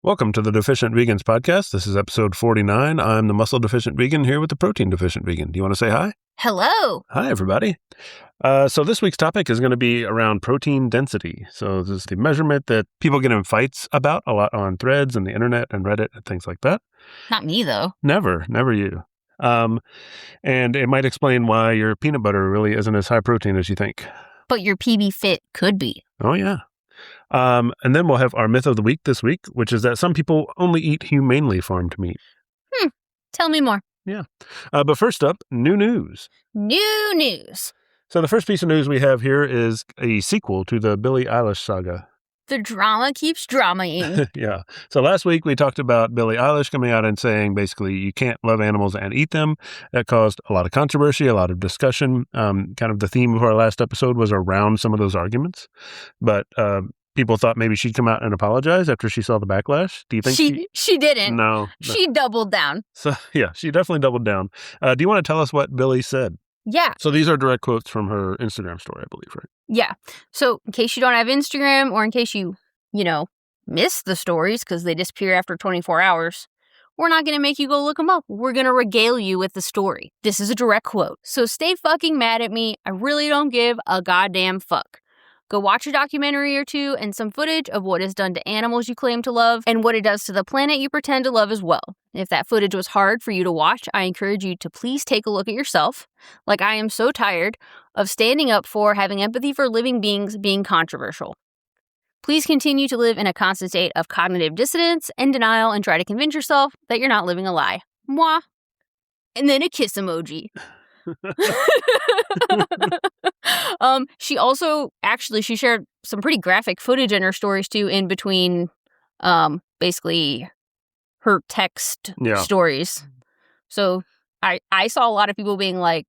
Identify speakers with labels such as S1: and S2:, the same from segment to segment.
S1: Welcome to the Deficient Vegans podcast. This is episode 49. I'm the muscle deficient vegan here with the protein deficient vegan. Do you want to say hi?
S2: Hello.
S1: Hi, everybody. So this week's topic is going to be around protein density. So this is the measurement that people get in fights about a lot on threads and the internet and Reddit and things like that.
S2: Not me, though.
S1: Never you. And it might explain why your peanut butter really isn't as high protein as you think.
S2: But your PB Fit could be.
S1: Oh, yeah. And then we'll have our myth of the week this week, which is that some people only eat humanely farmed meat.
S2: Tell me more.
S1: Yeah. But first up, new news.
S2: New news.
S1: So the first piece of news we have here is a sequel to the Billie Eilish saga.
S2: The drama keeps dramaing.
S1: Yeah. So last week we talked about Billie Eilish coming out and saying basically you can't love animals and eat them. That caused a lot of controversy, a lot of discussion. Kind of the theme of our last episode was around some of those arguments. But people thought maybe she'd come out and apologize after she saw the backlash. Do you think
S2: she didn't?
S1: No.
S2: She doubled down.
S1: So yeah, she definitely doubled down. Do you want to tell us what Billie said?
S2: Yeah.
S1: So these are direct quotes from her Instagram story, I believe, right?
S2: Yeah. So in case you don't have Instagram or in case you miss the stories because they disappear after 24 hours, we're not going to make you go look them up. We're going to regale you with the story. This is a direct quote. So stay fucking mad at me. I really don't give a goddamn fuck. Go watch a documentary or two and some footage of what is done to animals you claim to love and what it does to the planet you pretend to love as well. If that footage was hard for you to watch, I encourage you to please take a look at yourself. Like, I am so tired of standing up for having empathy for living beings being controversial. Please continue to live in a constant state of cognitive dissonance and denial and try to convince yourself that you're not living a lie. Mwah. And then a kiss emoji. She also she shared some pretty graphic footage in her stories too, in between basically her text stories. So I saw a lot of people being like,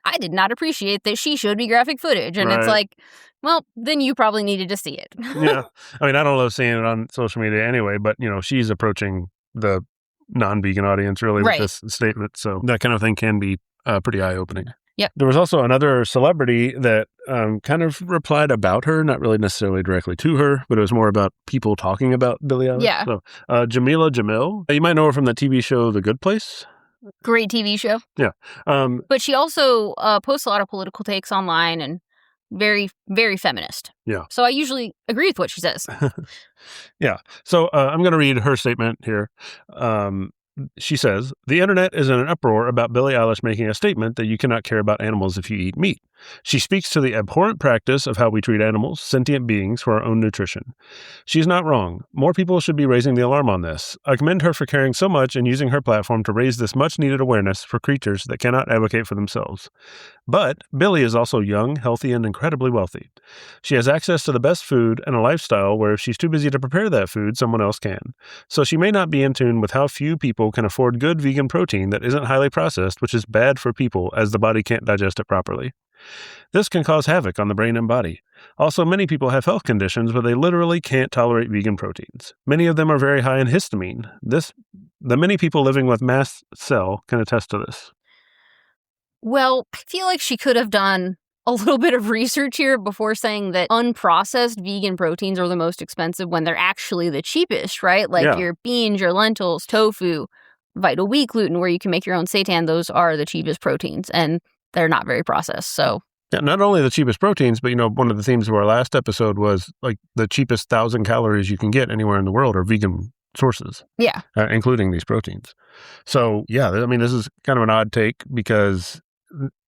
S2: I did not appreciate that she showed me graphic footage. And It's like, well, then you probably needed to see it.
S1: Yeah. I mean, I don't love seeing it on social media anyway, but she's approaching the non-vegan audience really with this statement. So that kind of thing can be pretty eye-opening.
S2: Yep.
S1: There was also another celebrity that kind of replied about her, not really necessarily directly to her, but it was more about people talking about Billie Eilish.
S2: Yeah.
S1: So Jamila Jamil, you might know her from the TV show The Good Place.
S2: Great TV show.
S1: Yeah.
S2: But she also posts a lot of political takes online and very, very feminist.
S1: Yeah.
S2: So I usually agree with what she says.
S1: Yeah. So I'm going to read her statement here. She says, "The internet is in an uproar about Billie Eilish making a statement that you cannot care about animals if you eat meat. She speaks to the abhorrent practice of how we treat animals, sentient beings, for our own nutrition. She's not wrong. More people should be raising the alarm on this. I commend her for caring so much and using her platform to raise this much-needed awareness for creatures that cannot advocate for themselves. But Billie is also young, healthy, and incredibly wealthy. She has access to the best food and a lifestyle where if she's too busy to prepare that food, someone else can. So she may not be in tune with how few people can afford good vegan protein that isn't highly processed, which is bad for people as the body can't digest it properly. This can cause havoc on the brain and body. Also, many people have health conditions where they literally can't tolerate vegan proteins. Many of them are very high in histamine. The many people living with mast cell can attest to this."
S2: Well, I feel like she could have done a little bit of research here before saying that unprocessed vegan proteins are the most expensive when they're actually the cheapest, right? Like your beans, your lentils, tofu, Vital Wheat gluten, where you can make your own seitan, those are the cheapest proteins, and they're not very processed. So
S1: yeah, not only the cheapest proteins, but one of the themes of our last episode was like the cheapest 1,000 calories you can get anywhere in the world are vegan sources.
S2: Yeah.
S1: Including these proteins. So yeah, I mean, this is kind of an odd take because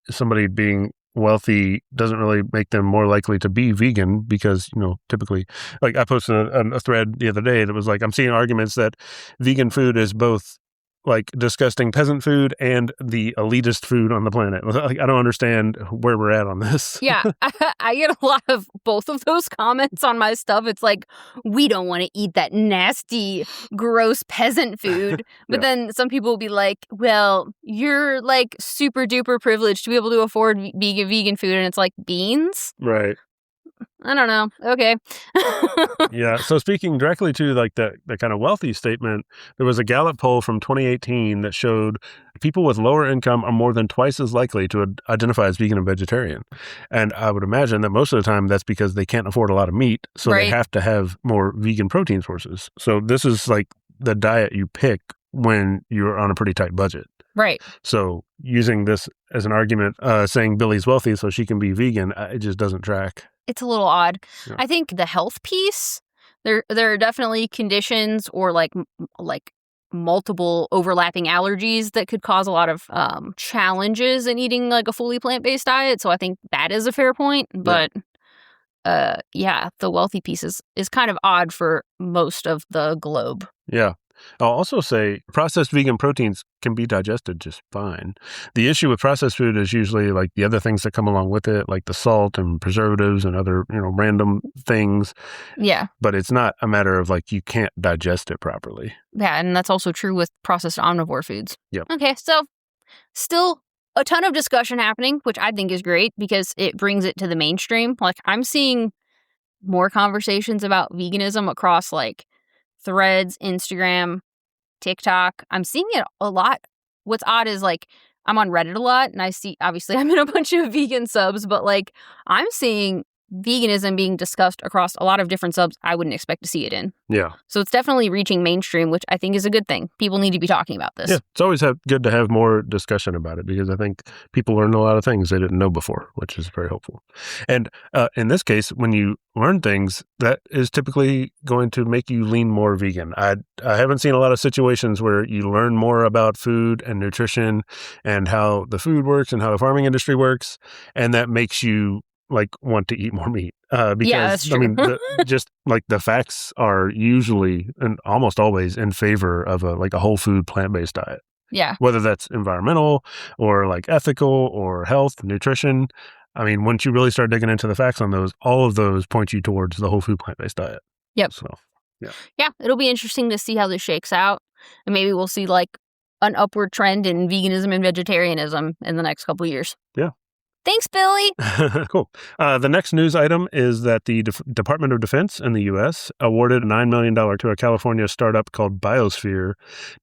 S1: somebody being wealthy doesn't really make them more likely to be vegan because, typically, like I posted a thread the other day that was like, I'm seeing arguments that vegan food is both like disgusting peasant food and the elitist food on the planet. Like, I don't understand where we're at on this.
S2: Yeah, I get a lot of both of those comments on my stuff. It's like, we don't want to eat that nasty, gross peasant food. But then some people will be like, well, you're like super duper privileged to be able to afford vegan food. And it's like, beans?
S1: Right.
S2: I don't know. Okay.
S1: Yeah. So speaking directly to like the kind of wealthy statement, there was a Gallup poll from 2018 that showed people with lower income are more than twice as likely to identify as vegan and vegetarian. And I would imagine that most of the time that's because they can't afford a lot of meat. So they
S2: Right.
S1: have to have more vegan protein sources. So this is like the diet you pick when you're on a pretty tight budget.
S2: Right.
S1: So using this as an argument, saying Billie's wealthy so she can be vegan, it just doesn't track.
S2: It's a little odd.
S1: Yeah.
S2: I think the health piece, there are definitely conditions or like multiple overlapping allergies that could cause a lot of challenges in eating like a fully plant-based diet. So I think that is a fair point. But yeah, the wealthy piece is kind of odd for most of the globe.
S1: Yeah. I'll also say processed vegan proteins can be digested just fine. The issue with processed food is usually like the other things that come along with it, like the salt and preservatives and other, random things.
S2: Yeah.
S1: But it's not a matter of like you can't digest it properly.
S2: Yeah, and that's also true with processed omnivore foods.
S1: Yep.
S2: Okay, so still a ton of discussion happening, which I think is great because it brings it to the mainstream. Like I'm seeing more conversations about veganism across like Threads, Instagram, TikTok. I'm seeing it a lot. What's odd is like I'm on Reddit a lot and I see, obviously I'm in a bunch of vegan subs, but like I'm seeing veganism being discussed across a lot of different subs I wouldn't expect to see it in.
S1: Yeah.
S2: So it's definitely reaching mainstream, which I think is a good thing. People need to be talking about this.
S1: Yeah. It's always good to have more discussion about it because I think people learn a lot of things they didn't know before, which is very helpful. And in this case, when you learn things, that is typically going to make you lean more vegan. I haven't seen a lot of situations where you learn more about food and nutrition and how the food works and how the farming industry works, and that makes you like want to eat more meat because
S2: Yeah, that's true.
S1: I mean just like the facts are usually and almost always in favor of a whole food plant-based diet,
S2: Yeah.
S1: whether that's environmental or like ethical or health nutrition. I mean, once you really start digging into the facts on those, all of those point you towards the whole food plant-based diet.
S2: Yep.
S1: So
S2: Yeah, it'll be interesting to see how this shakes out, and maybe we'll see like an upward trend in veganism and vegetarianism in the next couple of years.
S1: Yeah.
S2: Thanks, Billie.
S1: Cool. The next news item is that the Department of Defense in the U.S. awarded $9 million to a California startup called Biosphere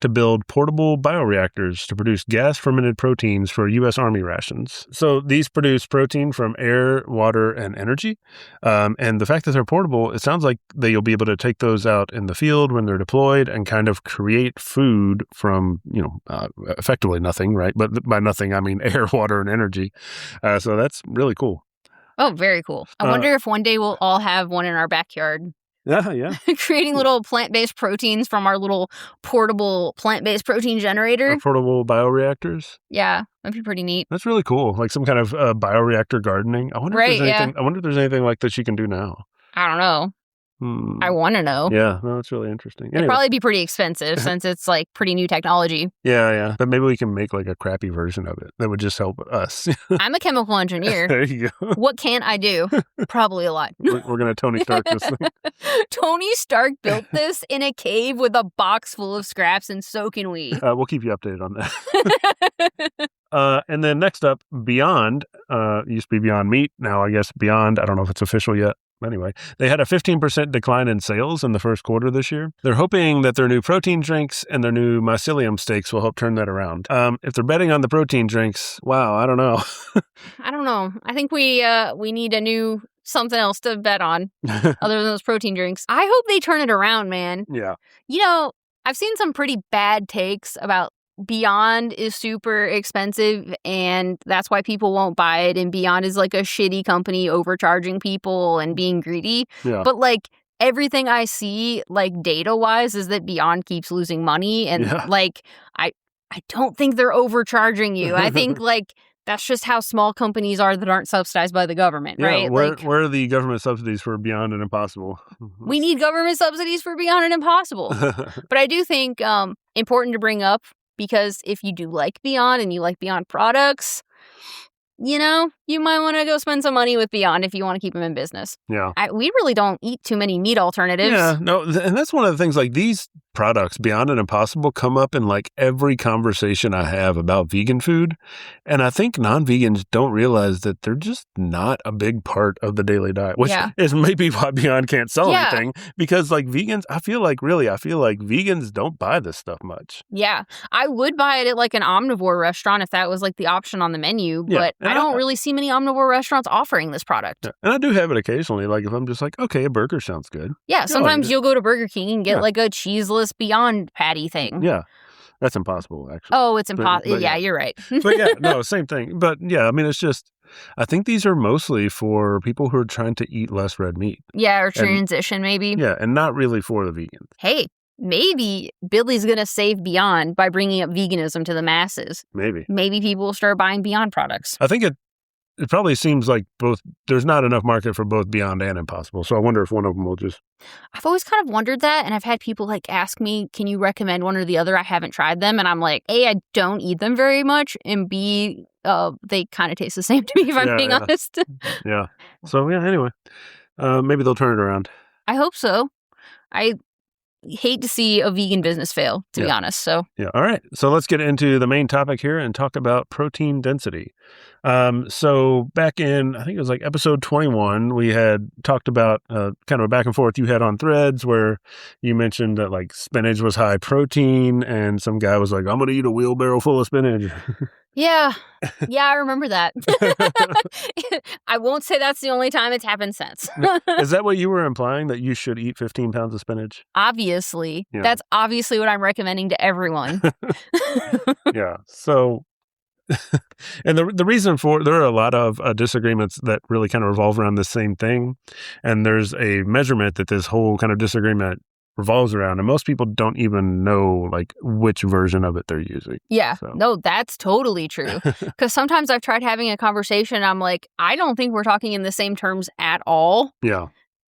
S1: to build portable bioreactors to produce gas-fermented proteins for U.S. Army rations. So these produce protein from air, water, and energy. And the fact that they're portable, it sounds like that you'll be able to take those out in the field when they're deployed and kind of create food from, effectively nothing, right? But by nothing, I mean air, water, and energy. So that's really cool.
S2: Oh, very cool. I wonder if one day we'll all have one in our backyard.
S1: Yeah.
S2: Creating little plant-based proteins from our little portable plant-based protein generator.
S1: Portable bioreactors.
S2: Yeah, that'd be pretty neat.
S1: That's really cool. Like some kind of bioreactor gardening. I wonder if there's anything.
S2: Yeah.
S1: I wonder if there's anything like that you can do now.
S2: I don't know. I want to know.
S1: Yeah, no, that's really interesting.
S2: It'd probably be pretty expensive since it's like pretty new technology.
S1: Yeah. But maybe we can make like a crappy version of it that would just help us.
S2: I'm a chemical engineer.
S1: There you go.
S2: What can't I do? Probably a lot.
S1: We're going to Tony Stark this thing.
S2: Tony Stark built this in a cave with a box full of scraps, and so can we.
S1: We'll keep you updated on that. And then next up, Beyond. Used to be Beyond Meat. Now I guess Beyond. I don't know if it's official yet. Anyway, they had a 15% decline in sales in the first quarter this year. They're hoping that their new protein drinks and their new mycelium steaks will help turn that around. If they're betting on the protein drinks, wow, I don't know.
S2: I don't know. I think we need a new something else to bet on other than those protein drinks. I hope they turn it around, man.
S1: Yeah.
S2: I've seen some pretty bad takes about Beyond is super expensive and that's why people won't buy it, and Beyond is like a shitty company overcharging people and being greedy.
S1: Yeah.
S2: But like everything I see like data wise is that Beyond keeps losing money, and like I don't think they're overcharging you. I think like that's just how small companies are that aren't subsidized by the government, right?
S1: Where are the government subsidies for Beyond and Impossible?
S2: We need government subsidies for Beyond and Impossible. But I do think important to bring up, because if you do like Beyond and you like Beyond products, you might want to go spend some money with Beyond if you want to keep them in business.
S1: Yeah.
S2: We really don't eat too many meat alternatives.
S1: Yeah, no, and that's one of the things, like these products, Beyond and Impossible, come up in like every conversation I have about vegan food. And I think non-vegans don't realize that they're just not a big part of the daily diet, which is maybe why Beyond can't sell anything, because like vegans, I feel like vegans don't buy this stuff much.
S2: Yeah. I would buy it at like an omnivore restaurant if that was like the option on the menu, but I don't really see many omnivore restaurants offering this product.
S1: Yeah. And I do have it occasionally, like if I'm just like, okay, a burger sounds good.
S2: Yeah, sometimes you'll go to Burger King and get like a cheeseless Beyond patty thing.
S1: Yeah. That's impossible, actually.
S2: Oh, it's impossible. Yeah, you're right.
S1: But yeah, no, same thing. But yeah, I mean, it's just, I think these are mostly for people who are trying to eat less red meat.
S2: Yeah, or transition maybe.
S1: Yeah, and not really for the vegans.
S2: Hey, maybe Billie's going to save Beyond by bringing up veganism to the masses.
S1: Maybe.
S2: Maybe people will start buying Beyond products.
S1: I think it probably seems like there's not enough market for both Beyond and Impossible. So I wonder if one of them will just...
S2: I've always kind of wondered that, and I've had people like ask me, can you recommend one or the other? I haven't tried them, and I'm like, A, I don't eat them very much, and B, they kind of taste the same to me if I'm being honest.
S1: Yeah. So yeah, anyway, maybe they'll turn it around.
S2: I hope so. I hate to see a vegan business fail, to be honest. So
S1: yeah. All right. So let's get into the main topic here and talk about protein density. So back in, I think it was like episode 21, we had talked about kind of a back and forth you had on Threads where you mentioned that like spinach was high protein and some guy was like, I'm going to eat a wheelbarrow full of spinach.
S2: Yeah, I remember that. I won't say that's the only time it's happened since.
S1: Is that what you were implying, that you should eat 15 pounds of spinach?
S2: Obviously. Yeah. That's obviously what I'm recommending to everyone.
S1: Yeah. So, and the reason there are a lot of disagreements that really kind of revolve around the same thing. And there's a measurement that this whole kind of disagreement revolves around, and most people don't even know like which version of it they're using.
S2: Yeah, no, that's totally true. Because sometimes I've tried having a conversation and I'm like, I don't think we're talking in the same terms at all.
S1: Yeah.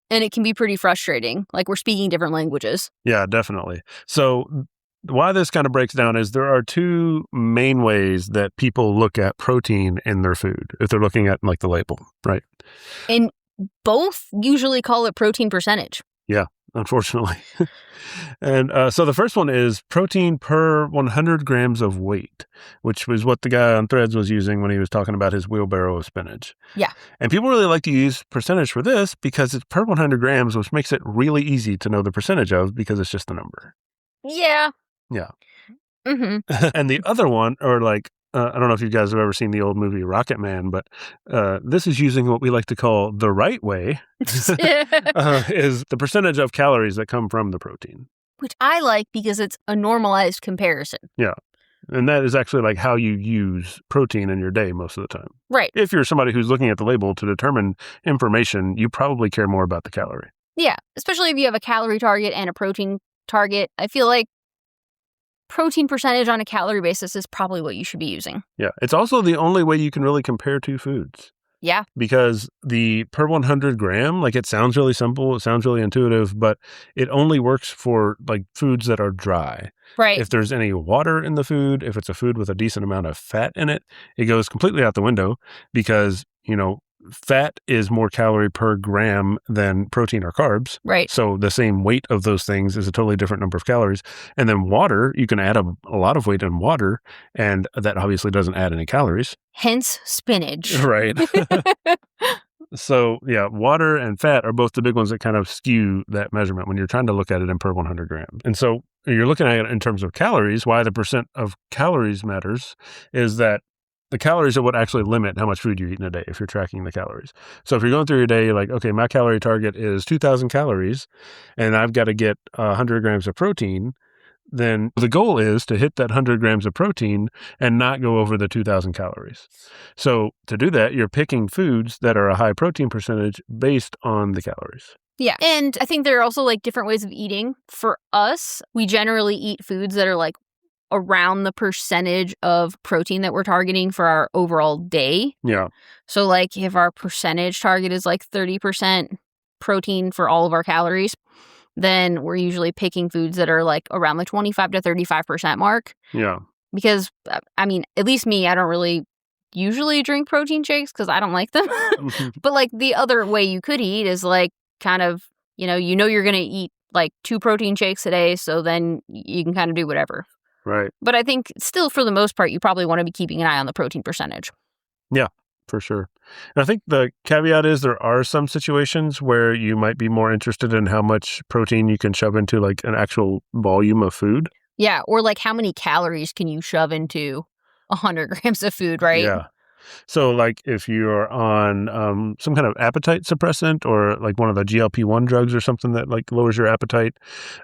S2: And it can be pretty frustrating. Like we're speaking different languages.
S1: Yeah, definitely. So why this kind of breaks down is there are two main ways that people look at protein in their food if they're looking at like the label, right?
S2: And both usually call it protein percentage.
S1: Yeah. Unfortunately. And so the first one is protein per 100 grams of weight, which was what the guy on Threads was using when he was talking about his wheelbarrow of spinach.
S2: Yeah.
S1: And people really like to use percentage for this because it's per 100 grams, which makes it really easy to know the percentage of because it's just a number.
S2: Yeah.
S1: Yeah.
S2: Mm-hmm.
S1: And the other one, or like, I don't know if you guys have ever seen the old movie Rocket Man, but this is using what we like to call the right way, is the percentage of calories that come from the protein.
S2: Which I like because it's a normalized comparison.
S1: Yeah. And that is actually like how you use protein in your day most of the time.
S2: Right.
S1: If you're somebody who's looking at the label to determine information, you probably care more about the calorie.
S2: Yeah. Especially if you have a calorie target and a protein target. I feel like protein percentage on a calorie basis is probably what you should be using.
S1: Yeah. It's also the only way you can really compare two foods.
S2: Yeah.
S1: Because the per 100 gram, like it sounds really simple, it sounds really intuitive, but it only works for like foods that are dry.
S2: Right.
S1: If there's any water in the food, if it's a food with a decent amount of fat in it, it goes completely out the window because, fat is more calorie per gram than protein or carbs.
S2: Right.
S1: So the same weight of those things is a totally different number of calories. And then water, you can add a lot of weight in water, and that obviously doesn't add any calories.
S2: Hence spinach.
S1: Right. So yeah, water and fat are both the big ones that kind of skew that measurement when you're trying to look at it in per 100 grams. And so you're looking at it in terms of calories. Why the percent of calories matters is that the calories are what actually limit how much food you eat in a day if you're tracking the calories. So if you're going through your day, you're like, okay, my calorie target is 2,000 calories and I've got to get 100 grams of protein, then the goal is to hit that 100 grams of protein and not go over the 2,000 calories. So to do that, you're picking foods that are a high protein percentage based on the calories.
S2: Yeah. And I think there are also like different ways of eating. For us, we generally eat foods that are like around the percentage of protein that we're targeting for our overall day.
S1: Yeah.
S2: So like if our percentage target is like 30% protein for all of our calories, then we're usually picking foods that are like around the 25 to 35% mark.
S1: Yeah.
S2: Because, I mean, at least me, I don't really usually drink protein shakes because I don't like them. But like the other way you could eat is like kind of, you're going to eat like 2 protein shakes a day, so then you can kind of do whatever.
S1: Right.
S2: But I think still, for the most part, you probably want to be keeping an eye on the protein percentage.
S1: Yeah, for sure. And I think the caveat is there are some situations where you might be more interested in how much protein you can shove into like an actual volume of food.
S2: Yeah, or like how many calories can you shove into 100 grams of food, right?
S1: Yeah. So, like, if you're on some kind of appetite suppressant or like one of the GLP-1 drugs or something that like lowers your appetite,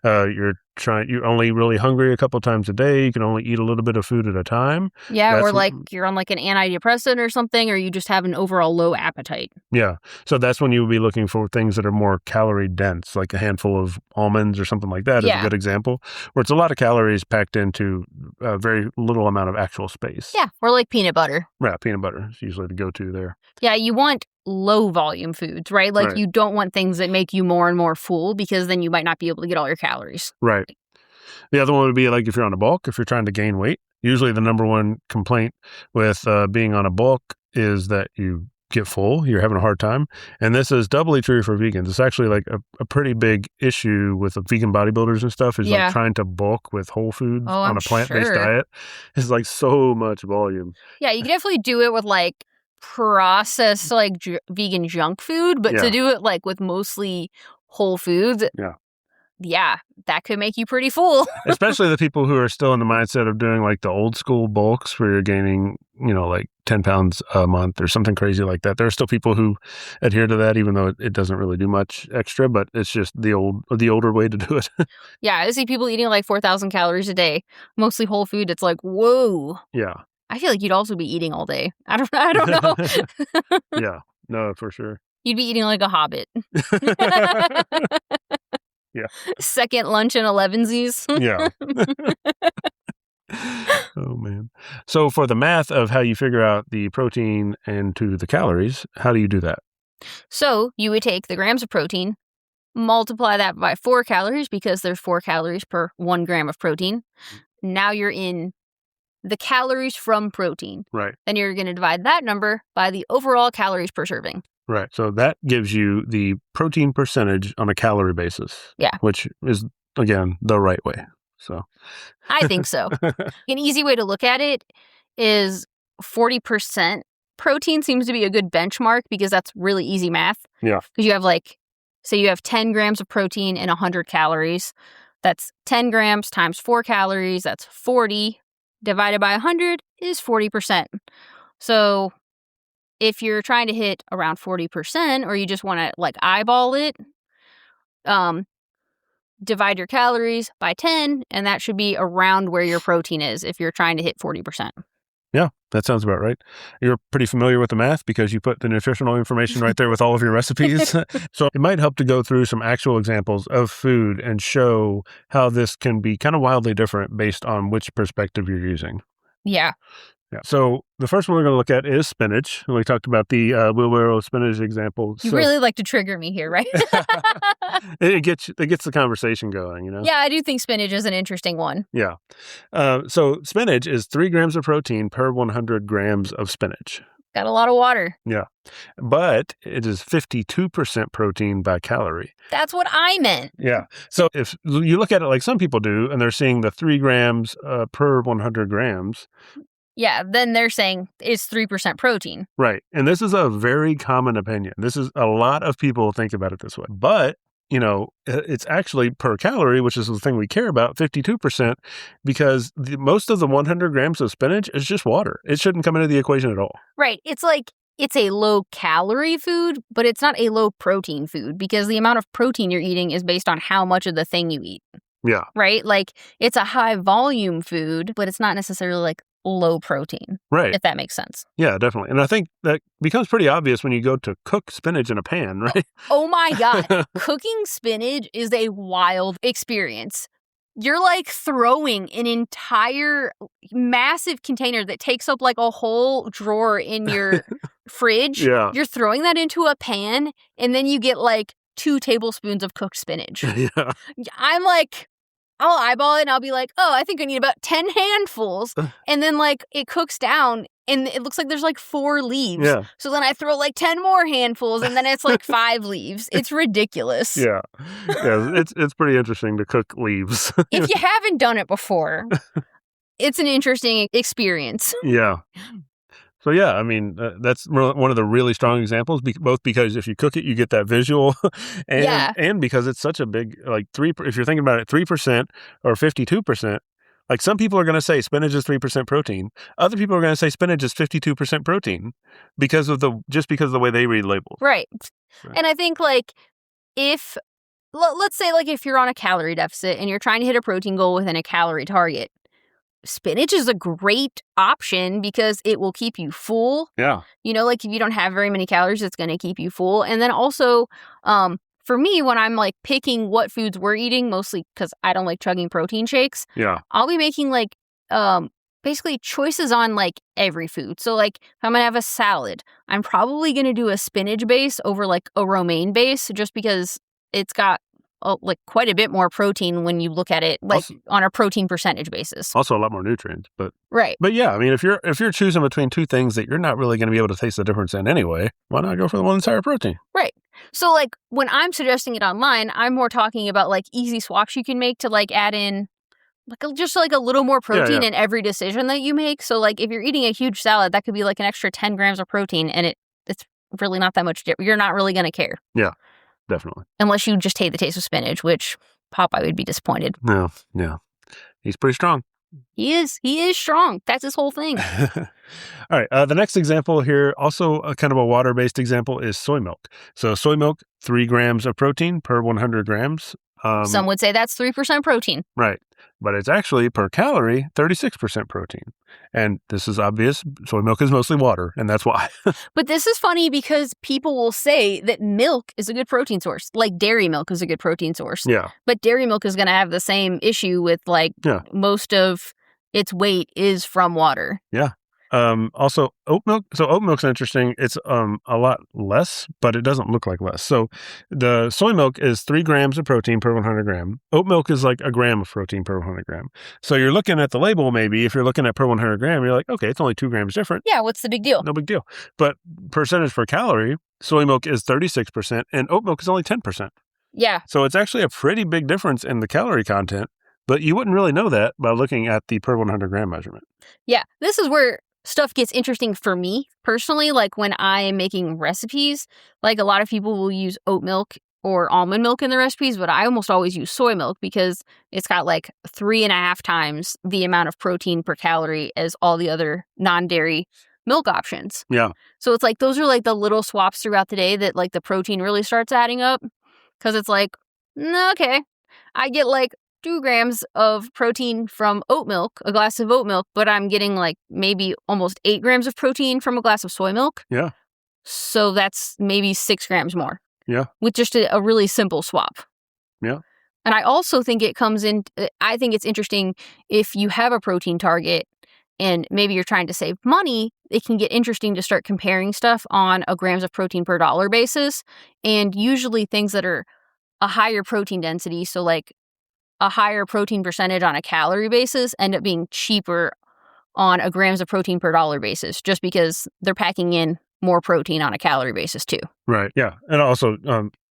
S1: you're only really hungry a couple times a day. You can only eat a little bit of food at a time.
S2: Yeah, or
S1: That's
S2: like you're on like an antidepressant or something, or you just have an overall low appetite.
S1: Yeah. So that's when you would be looking for things that are more calorie dense, like a handful of almonds or something like that is a
S2: Yeah.
S1: good example, where it's a lot of calories packed into a very little amount of actual space.
S2: Yeah, or like peanut butter.
S1: Yeah, peanut butter is usually the go-to there.
S2: Yeah, you want low volume foods, right? Like
S1: Right.
S2: you don't want things that make you more and more full, because then you might not be able to get all your calories.
S1: Right. The other one would be like if you're on a bulk, if you're trying to gain weight. Usually the number one complaint with being on a bulk is that you get full, you're having a hard time. And this is doubly true for vegans. It's actually like a pretty big issue with the vegan bodybuilders and stuff is
S2: Yeah.
S1: like trying to bulk with whole foods
S2: Oh,
S1: on
S2: I'm
S1: a plant-based
S2: sure.
S1: diet. It's like so much volume.
S2: Yeah, you can definitely do it with like processed like vegan junk food, but
S1: Yeah.
S2: to do it like with mostly whole foods, yeah, that could make you pretty full.
S1: Especially the people who are still in the mindset of doing like the old school bulks where you're gaining, like 10 pounds a month or something crazy like that. There are still people who adhere to that, even though it doesn't really do much extra, but it's just the older way to do it.
S2: Yeah, I see people eating like 4,000 calories a day, mostly whole food. It's like, whoa.
S1: Yeah.
S2: I feel like you'd also be eating all day. I don't know.
S1: Yeah. No, for sure.
S2: You'd be eating like a hobbit.
S1: Yeah.
S2: Second lunch in 11sies.
S1: Yeah. Oh, man. So for the math of how you figure out the protein and to the calories, how do you do that?
S2: So you would take the grams of protein, multiply that by 4 calories, because there's 4 calories per 1 gram of protein. Now you're in the calories from protein.
S1: Right.
S2: Then you're going to divide that number by the overall calories per serving.
S1: Right. So that gives you the protein percentage on a calorie basis.
S2: Yeah.
S1: Which is, again, the right way. So
S2: I think so. An easy way to look at it is 40% protein seems to be a good benchmark, because that's really easy math.
S1: Yeah.
S2: Because you have say you have 10 grams of protein and 100 calories. That's 10 grams times 4 calories. That's 40. Divided by 100 is 40%. So if you're trying to hit around 40%, or you just want to like eyeball it, divide your calories by 10, and that should be around where your protein is if you're trying to hit 40%.
S1: Yeah, that sounds about right. You're pretty familiar with the math because you put the nutritional information right there with all of your recipes. So it might help to go through some actual examples of food and show how this can be kind of wildly different based on which perspective you're using.
S2: Yeah.
S1: Yeah. So the first one we're going to look at is spinach. We talked about the wheelbarrow spinach example.
S2: You really like to trigger me here, right?
S1: It gets the conversation going,
S2: Yeah, I do think spinach is an interesting one.
S1: Yeah. So spinach is 3 grams of protein per 100 grams of spinach.
S2: Got a lot of water.
S1: Yeah. But it is 52% protein by calorie.
S2: That's what I meant.
S1: Yeah. So if you look at it like some people do, and they're seeing the 3 grams per 100 grams.
S2: Yeah, then they're saying it's 3% protein.
S1: Right. And this is a very common opinion. This is a lot of people think about it this way. But, it's actually per calorie, which is the thing we care about, 52%, because most of the 100 grams of spinach is just water. It shouldn't come into the equation at all.
S2: Right. It's like it's a low calorie food, but it's not a low protein food, because the amount of protein you're eating is based on how much of the thing you eat.
S1: Yeah.
S2: Right? Like it's a high volume food, but it's not necessarily like low protein.
S1: Right.
S2: If that makes sense.
S1: Yeah, definitely. And I think that becomes pretty obvious when you go to cook spinach in a pan, right?
S2: Oh my God. Cooking spinach is a wild experience. You're like throwing an entire massive container that takes up like a whole drawer in your fridge.
S1: Yeah.
S2: You're throwing that into a pan, and then you get like 2 tablespoons of cooked spinach.
S1: Yeah.
S2: I'm like, I'll eyeball it and I'll be like, oh, I think I need about 10 handfuls. And then like it cooks down and it looks like there's like 4 leaves.
S1: Yeah.
S2: So then I throw like 10 more handfuls, and then it's like 5 leaves. It's ridiculous.
S1: Yeah. It's pretty interesting to cook leaves.
S2: If you haven't done it before, it's an interesting experience.
S1: Yeah. So yeah, I mean, that's one of the really strong examples, both because if you cook it, you get that visual, and because it's such a big, like, if you're thinking about it, 3% or 52%, like some people are going to say spinach is 3% protein. Other people are going to say spinach is 52% protein because of the way they read labels.
S2: Right. And I think like let's say like if you're on a calorie deficit and you're trying to hit a protein goal within a calorie target, spinach is a great option because it will keep you full.
S1: Yeah.
S2: Like if you don't have very many calories, it's going to keep you full. And then also, for me, when I'm like picking what foods we're eating, mostly because I don't like chugging protein shakes, I'll be making like basically choices on like every food. So like if I'm going to have a salad, I'm probably going to do a spinach base over like a romaine base just because it's got like quite a bit more protein when you look at it like also, on a protein percentage basis.
S1: Also a lot more nutrients, but
S2: right.
S1: But yeah, I mean, if you're choosing between two things that you're not really going to be able to taste the difference in anyway, why not go for the one that's higher protein?
S2: Right. So like when I'm suggesting it online, I'm more talking about like easy swaps you can make to like add in like just like a little more protein in every decision that you make. So like if you're eating a huge salad, that could be like an extra 10 grams of protein, and it's really not that much. You're not really going to care.
S1: Yeah. Definitely.
S2: Unless you just hate the taste of spinach, which Popeye would be disappointed.
S1: No, yeah. He's pretty strong.
S2: He is strong. That's his whole thing.
S1: All right. The next example here, also a kind of a water-based example, is soy milk. So soy milk, 3 grams of protein per 100 grams.
S2: Some would say that's 3% protein.
S1: Right. But it's actually, per calorie, 36% protein. And this is obvious. Soy milk is mostly water, and that's why.
S2: But this is funny because people will say that milk is a good protein source. Like dairy milk is a good protein source.
S1: Yeah.
S2: But dairy milk is going to have the same issue with like most of its weight is from water.
S1: Yeah. Also oat milk. So oat milk's interesting. It's a lot less, but it doesn't look like less. So the soy milk is 3 grams of protein per 100 gram. Oat milk is like a gram of protein per 100 gram. So you're looking at the label, maybe if you're looking at per 100 gram, you're like, okay, it's only 2 grams different.
S2: Yeah, what's the big deal?
S1: No big deal. But percentage per calorie, soy milk is 36% and oat milk is only 10%.
S2: Yeah.
S1: So it's actually a pretty big difference in the calorie content, but you wouldn't really know that by looking at the per 100 gram measurement.
S2: Yeah, this is where stuff gets interesting for me personally. Like when I am making recipes, like a lot of people will use oat milk or almond milk in the recipes, but I almost always use soy milk because it's got like 3.5 times the amount of protein per calorie as all the other non-dairy milk options.
S1: Yeah.
S2: So it's like those are like the little swaps throughout the day that like the protein really starts adding up, because it's like, okay, I get like 2 grams of protein from oat milk, a glass of oat milk, but I'm getting like maybe almost 8 grams of protein from a glass of soy milk.
S1: Yeah.
S2: So that's maybe 6 grams more.
S1: Yeah.
S2: With just a really simple swap.
S1: Yeah.
S2: And I also think I think it's interesting if you have a protein target and maybe you're trying to save money, it can get interesting to start comparing stuff on a grams of protein per dollar basis. And usually things that are a higher protein density, so like a higher protein percentage on a calorie basis, end up being cheaper on a grams of protein per dollar basis, just because they're packing in more protein on a calorie basis too.
S1: Right. Yeah. And also,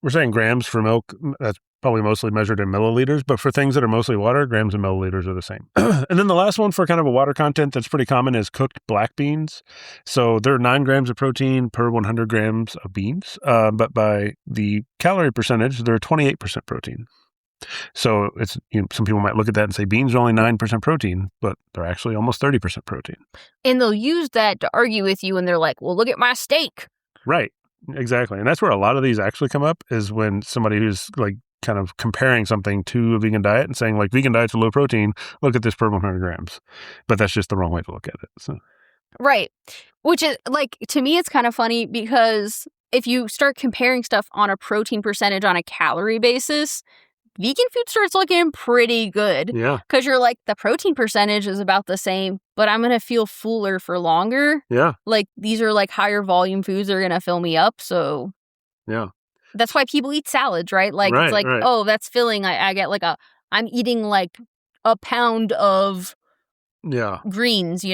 S1: we're saying grams for milk. That's probably mostly measured in milliliters, but for things that are mostly water, grams and milliliters are the same. And then the last one for kind of a water content that's pretty common is cooked black beans. So they're 9 grams of protein per 100 grams of beans, but by the calorie percentage, they're 28% protein. So it's, some people might look at that and say beans are only 9% protein, but they're actually almost 30% protein.
S2: And they'll use that to argue with you, and they're like, well, look at my steak.
S1: Right. Exactly. And that's where a lot of these actually come up, is when somebody who's like kind of comparing something to a vegan diet and saying like, vegan diets are low protein, look at this per 100 grams. But that's just the wrong way to look at it. So.
S2: Right. Which is like, to me, it's kind of funny because if you start comparing stuff on a protein percentage on a calorie basis, vegan food starts looking pretty good.
S1: Yeah.
S2: Because you're like, the protein percentage is about the same, but I'm going to feel fuller for longer.
S1: Yeah.
S2: Like, these are like higher volume foods that are going to fill me up. So
S1: yeah,
S2: that's why people eat salads, right? Like, it's like, oh, that's filling. I get like I'm eating like a pound of greens,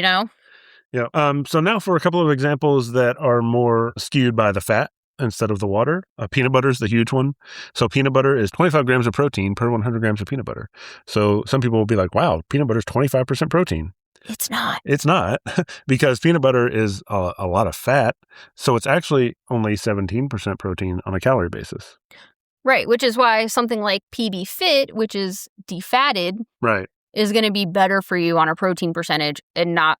S1: Yeah. So now for a couple of examples that are more skewed by the fat instead of the water. Peanut butter is the huge one. So peanut butter is 25 grams of protein per 100 grams of peanut butter. So some people will be like, wow, peanut butter is 25% protein.
S2: It's not.
S1: It's not, because peanut butter is a lot of fat. So it's actually only 17% protein on a calorie basis.
S2: Right, which is why something like PB Fit, which is defatted,
S1: Right.
S2: is going to be better for you on a protein percentage and not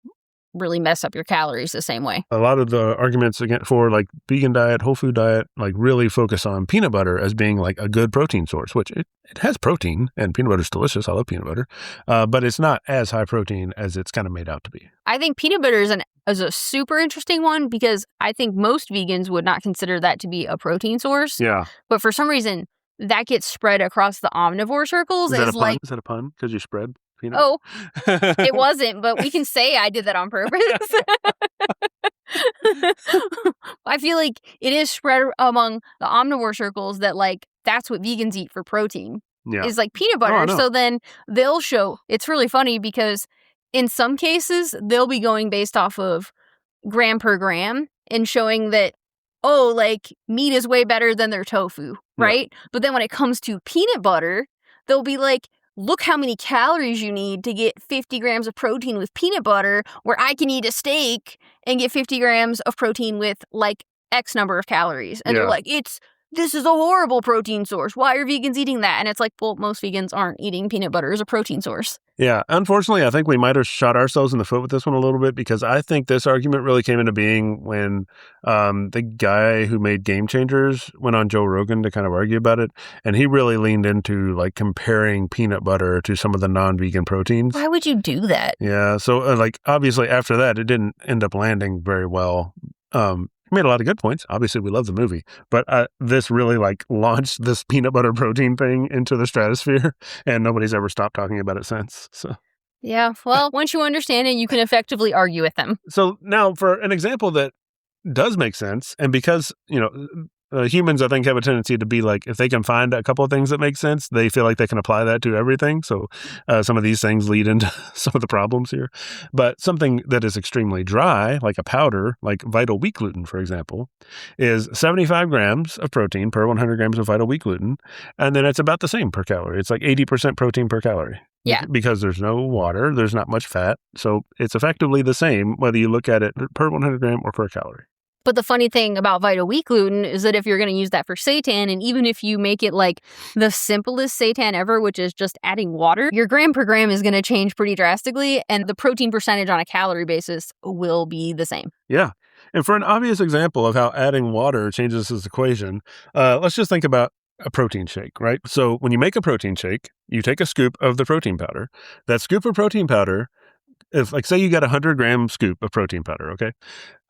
S2: really mess up your calories the same way.
S1: A lot of the arguments for like vegan diet, whole food diet, like really focus on peanut butter as being like a good protein source, which it has protein, and peanut butter is delicious. I love peanut butter, but it's not as high protein as it's kind of made out to be.
S2: I think peanut butter is a super interesting one because I think most vegans would not consider that to be a protein source.
S1: Yeah.
S2: But for some reason, that gets spread across the omnivore circles.
S1: Is that a pun? Is that a pun? Because you spread peanut?
S2: Oh, it wasn't, but we can say I did that on purpose. I feel like it is spread among the omnivore circles that like that's what vegans eat for protein.
S1: Yeah.
S2: Is like peanut butter. So then they'll show, it's really funny because in some cases they'll be going based off of gram per gram and showing that, oh, like meat is way better than their tofu, right? Yeah. But then when it comes to peanut butter, they'll be like, look how many calories you need to get 50 grams of protein with peanut butter, where I can eat a steak and get 50 grams of protein with like X number of calories. And they're like, this is a horrible protein source. Why are vegans eating that? And it's like, well, most vegans aren't eating peanut butter as a protein source.
S1: Yeah. Unfortunately, I think we might have shot ourselves in the foot with this one a little bit, because I think this argument really came into being when the guy who made Game Changers went on Joe Rogan to kind of argue about it. And he really leaned into like comparing peanut butter to some of the non-vegan proteins.
S2: Why would you do that?
S1: Yeah. So like obviously after that, it didn't end up landing very well. He made a lot of good points. Obviously, we love the movie, but this really like launched this peanut butter protein thing into the stratosphere, and nobody's ever stopped talking about it since. So
S2: yeah, well, once you understand it, you can effectively argue with them.
S1: So now for an example that does make sense, and because, humans, I think, have a tendency to be like, if they can find a couple of things that make sense, they feel like they can apply that to everything. So some of these things lead into some of the problems here. But something that is extremely dry, like a powder, like Vital Wheat Gluten, for example, is 75 grams of protein per 100 grams of Vital Wheat Gluten. And then it's about the same per calorie. It's like 80% protein per calorie.
S2: Yeah.
S1: Because there's no water, there's not much fat. So it's effectively the same whether you look at it per 100 gram or per calorie.
S2: But the funny thing about Vital Wheat Gluten is that if you're going to use that for seitan, and even if you make it like the simplest seitan ever, which is just adding water, your gram per gram is going to change pretty drastically, and the protein percentage on a calorie basis will be the same.
S1: Yeah. And for an obvious example of how adding water changes this equation, let's just think about a protein shake, right? So when you make a protein shake, you take a scoop of the protein powder. That scoop of protein powder, if like say you got 100-gram scoop of protein powder, okay?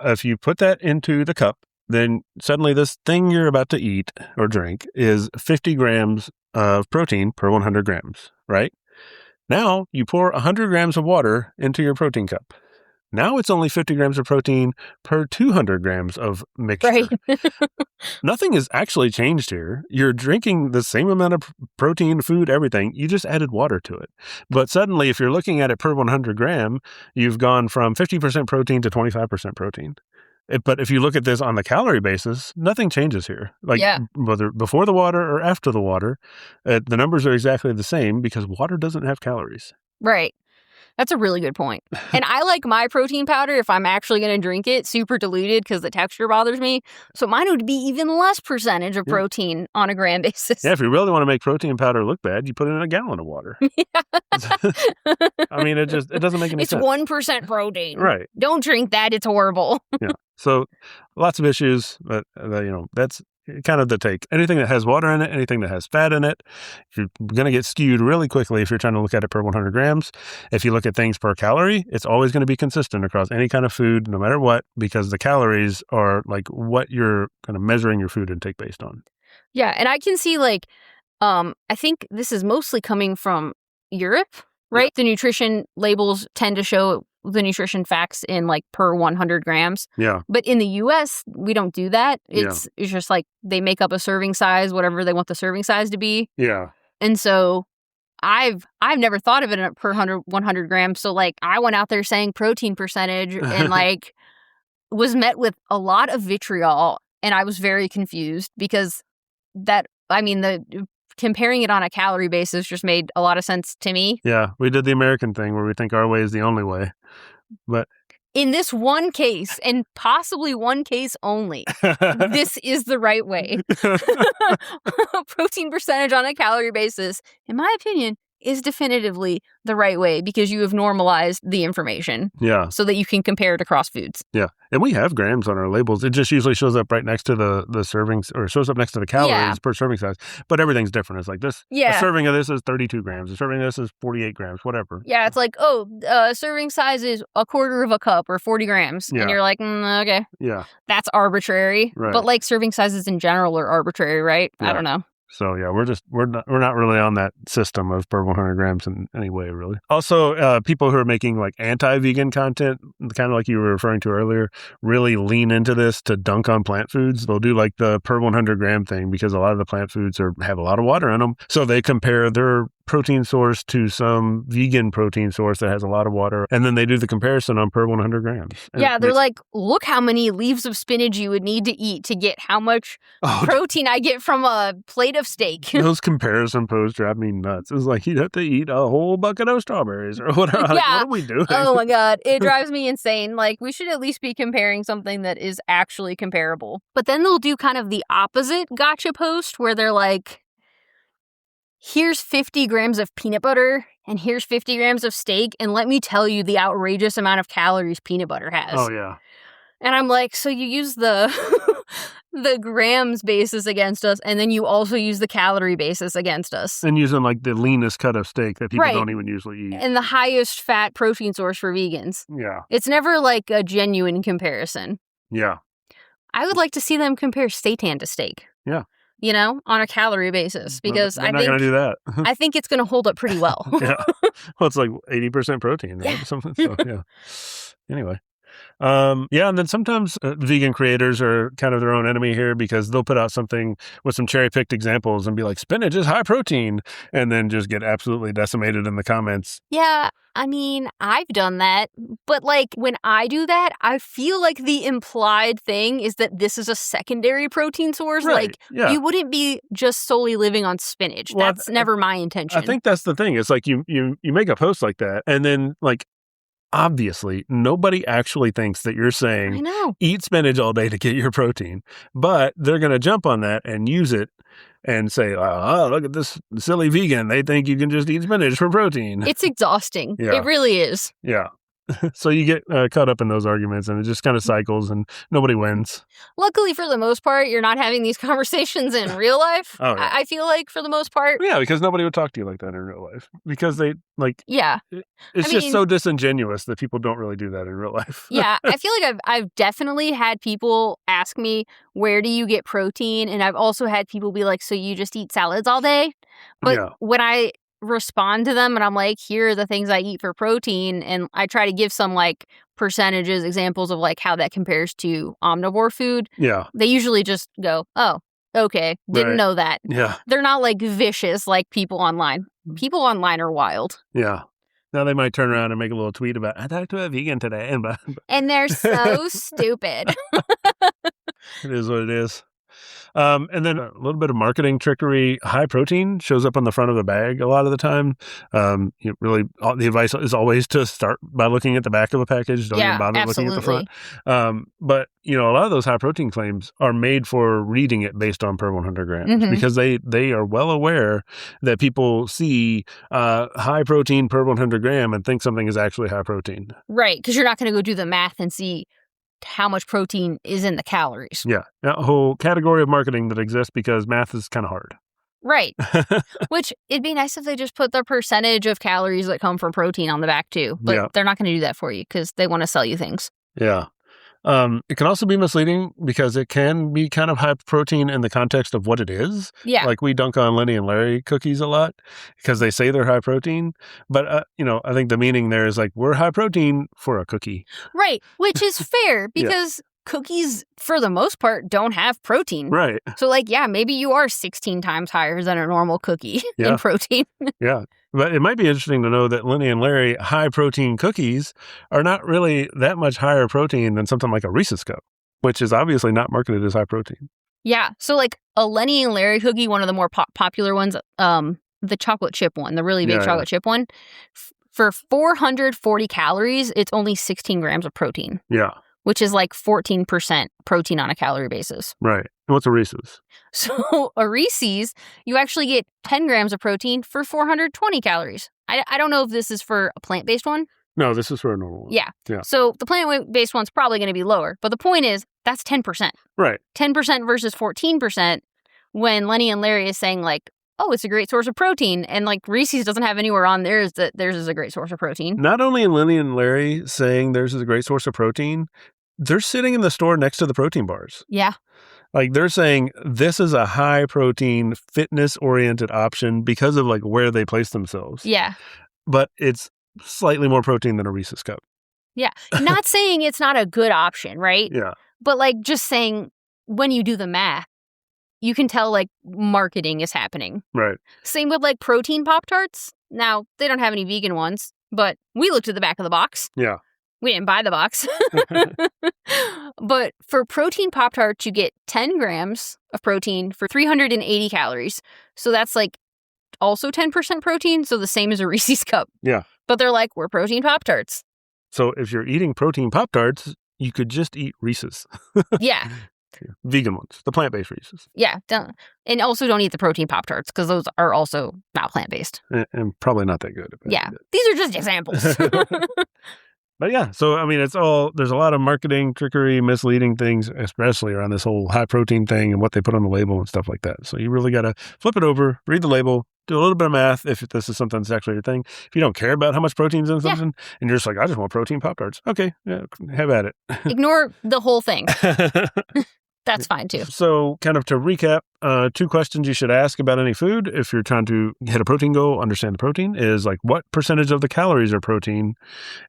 S1: If you put that into the cup, then suddenly this thing you're about to eat or drink is 50 grams of protein per 100 grams, right? Now you pour 100 grams of water into your protein cup. Now it's only 50 grams of protein per 200 grams of mixture.
S2: Right.
S1: Nothing has actually changed here. You're drinking the same amount of protein, food, everything. You just added water to it. But suddenly, if you're looking at it per 100 gram, you've gone from 50% protein to 25% protein. But if you look at this on the calorie basis, nothing changes here. Like whether before the water or after the water, the numbers are exactly the same because water doesn't have calories.
S2: Right. That's a really good point. And I like my protein powder, if I'm actually going to drink it, super diluted because the texture bothers me. So mine would be even less percentage of protein on a gram basis.
S1: Yeah, if you really want to make protein powder look bad, you put it in a gallon of water. I mean, it doesn't make any sense.
S2: It's 1% protein.
S1: Right.
S2: Don't drink that. It's horrible.
S1: Yeah. So lots of issues, but that's kind of the take. Anything that has water in it, anything that has fat in it, you're going to get skewed really quickly if you're trying to look at it per 100 grams. If you look at things per calorie, it's always going to be consistent across any kind of food, no matter what, because the calories are like what you're kind of measuring your food intake based on.
S2: Yeah, and I can see like, I think this is mostly coming from Europe, right? Yeah. The nutrition labels tend to show the nutrition facts in like per 100 grams.
S1: Yeah.
S2: But in the US, we don't do that. It's just like they make up a serving size, whatever they want the serving size to be.
S1: Yeah.
S2: And so I've never thought of it per 100 grams. So like I went out there saying protein percentage and like was met with a lot of vitriol, and I was very confused because the comparing it on a calorie basis just made a lot of sense to me.
S1: Yeah, we did the American thing where we think our way is the only way. But
S2: in this one case, and possibly one case only, this is the right way. Protein percentage on a calorie basis, in my opinion, is definitively the right way because you have normalized the information.
S1: Yeah.
S2: So that you can compare it across foods.
S1: Yeah. And we have grams on our labels. It just usually shows up right next to the servings, or shows up next to the calories per serving size. But everything's different. It's like this.
S2: Yeah.
S1: A serving of this is 32 grams. A serving of this is 48 grams, whatever.
S2: Yeah. It's like, serving size is a quarter of a cup or 40 grams. Yeah. And you're like, okay.
S1: Yeah.
S2: That's arbitrary.
S1: Right.
S2: But like serving sizes in general are arbitrary, right? Yeah. I don't know.
S1: So yeah, we're not really on that system of per 100 grams in any way, really. Also, people who are making like anti-vegan content, kind of like you were referring to earlier, really lean into this to dunk on plant foods. They'll do like the per 100 gram thing because a lot of the plant foods have a lot of water in them. So they compare their protein source to some vegan protein source that has a lot of water, and then they do the comparison on per 100 grams.
S2: Yeah, they're like, look how many leaves of spinach you would need to eat to get how much protein I get from a plate of steak.
S1: Those comparison posts drive me nuts. It's like you'd have to eat a whole bucket of strawberries or whatever.
S2: Yeah.
S1: Like, what are we doing?
S2: Oh my God. It drives me insane. Like, we should at least be comparing something that is actually comparable. But then they'll do kind of the opposite gotcha post where they're like, here's 50 grams of peanut butter and here's 50 grams of steak, and let me tell you the outrageous amount of calories peanut butter has.
S1: Oh, yeah.
S2: And I'm like, so you use the the grams basis against us, and then you also use the calorie basis against us.
S1: And using like the leanest cut of steak that people don't even usually eat.
S2: And the highest fat protein source for vegans.
S1: Yeah.
S2: It's never like a genuine comparison.
S1: Yeah.
S2: I would like to see them compare seitan to steak.
S1: Yeah.
S2: You know, on a calorie basis, because
S1: they're not going to do that.
S2: I think it's going to hold up pretty well.
S1: Yeah. Well, it's like 80% protein, right?
S2: Yeah.
S1: Something. So, yeah. Anyway. Yeah, and then sometimes vegan creators are kind of their own enemy here because they'll put out something with some cherry-picked examples and be like, spinach is high protein, and then just get absolutely decimated in the comments.
S2: Yeah, I mean, I've done that, but like when I do that, I feel like the implied thing is that this is a secondary protein source.
S1: Right,
S2: like,
S1: yeah.
S2: You wouldn't be just solely living on spinach.
S1: Well,
S2: that's never my intention.
S1: I think that's the thing. It's like you make a post like that, and then like, obviously, nobody actually thinks that you're saying,
S2: I know,
S1: eat spinach all day to get your protein, but they're going to jump on that and use it and say, oh, look at this silly vegan. They think you can just eat spinach for protein.
S2: It's exhausting.
S1: Yeah.
S2: It really is.
S1: Yeah. So you get caught up in those arguments, and it just kind of cycles, and nobody wins.
S2: Luckily, for the most part, you're not having these conversations in real life.
S1: Oh, yeah.
S2: I feel like, for the most part.
S1: Yeah, because nobody would talk to you like that in real life. Because they, like...
S2: Yeah.
S1: It's just so disingenuous that people don't really do that in real life.
S2: Yeah, I feel like I've definitely had people ask me, where do you get protein? And I've also had people be like, so you just eat salads all day? But when I respond to them and I'm like, here are the things I eat for protein, and I try to give some like percentages, examples of like how that compares to omnivore food, they usually just go, oh, okay, didn't know that.
S1: Yeah.
S2: They're not like vicious like people online. People online are wild.
S1: Yeah. Now they might turn around and make a little tweet about, I talked to a vegan today.
S2: And they're so stupid.
S1: It is what it is. And then a little bit of marketing trickery. High protein shows up on the front of the bag a lot of the time. The advice is always to start by looking at the back of the package. Don't even bother looking at the front. But, a lot of those high protein claims are made for reading it based on per 100 grams because they are well aware that people see high protein per 100 gram and think something is actually high protein.
S2: Right, because you're not going to go do the math and see how much protein is in the calories.
S1: Yeah, a whole category of marketing that exists because math is kind of hard.
S2: Right. Which, it'd be nice if they just put the percentage of calories that come from protein on the back too. But they're not going to do that for you because they want to sell you things.
S1: Yeah. It can also be misleading because it can be kind of high protein in the context of what it is.
S2: Yeah.
S1: Like we dunk on Lenny and Larry cookies a lot because they say they're high protein. But, I think the meaning there is like, we're high protein for a cookie.
S2: Right. Which is fair because cookies, for the most part, don't have protein.
S1: Right.
S2: So, like, yeah, maybe you are 16 times higher than a normal cookie in protein.
S1: Yeah. But it might be interesting to know that Lenny and Larry high-protein cookies are not really that much higher protein than something like a Reese's Cup, which is obviously not marketed as high protein.
S2: Yeah. So, like, a Lenny and Larry cookie, one of the more popular ones, the chocolate chip one, the really big chocolate chip one, for 440 calories, it's only 16 grams of protein.
S1: Yeah.
S2: Which is like 14% protein on a calorie basis.
S1: Right. And what's a Reese's?
S2: So a Reese's, you actually get 10 grams of protein for 420 calories. I don't know if this is for a plant-based one.
S1: No, this is for a normal one.
S2: Yeah. So the plant-based one's probably going to be lower. But the point is, that's 10%.
S1: Right.
S2: 10% versus 14% when Lenny and Larry is saying, like, oh, it's a great source of protein. And, like, Reese's doesn't have anywhere on theirs that theirs is a great source of protein.
S1: Not only in Lenny and Larry saying theirs is a great source of protein, they're sitting in the store next to the protein bars.
S2: Yeah.
S1: Like, they're saying this is a high-protein, fitness-oriented option because of, like, where they place themselves.
S2: Yeah.
S1: But it's slightly more protein than a Reese's Cup.
S2: Yeah. Not saying it's not a good option, right?
S1: Yeah.
S2: But, like, just saying when you do the math, you can tell, like, marketing is happening.
S1: Right.
S2: Same with, like, protein Pop-Tarts. Now, they don't have any vegan ones, but we looked at the back of the box.
S1: Yeah.
S2: We didn't buy the box. But for protein Pop-Tarts, you get 10 grams of protein for 380 calories. So that's, like, also 10% protein, so the same as a Reese's Cup.
S1: Yeah.
S2: But they're like, we're protein Pop-Tarts.
S1: So if you're eating protein Pop-Tarts, you could just eat Reese's.
S2: Yeah.
S1: Vegan ones, the plant-based Reese's.
S2: Yeah. And also don't eat the protein Pop-Tarts because those are also not plant-based.
S1: And probably not that good.
S2: Yeah. These are just examples.
S1: But yeah, so I mean, there's a lot of marketing trickery, misleading things, especially around this whole high protein thing and what they put on the label and stuff like that. So you really got to flip it over, read the label, do a little bit of math if this is something that's actually your thing. If you don't care about how much protein's in something and you're just like, I just want protein Pop-Tarts. Okay, yeah, have at it.
S2: Ignore the whole thing. That's fine too.
S1: So kind of to recap, 2 questions you should ask about any food if you're trying to hit a protein goal, understand the protein, is like what percentage of the calories are protein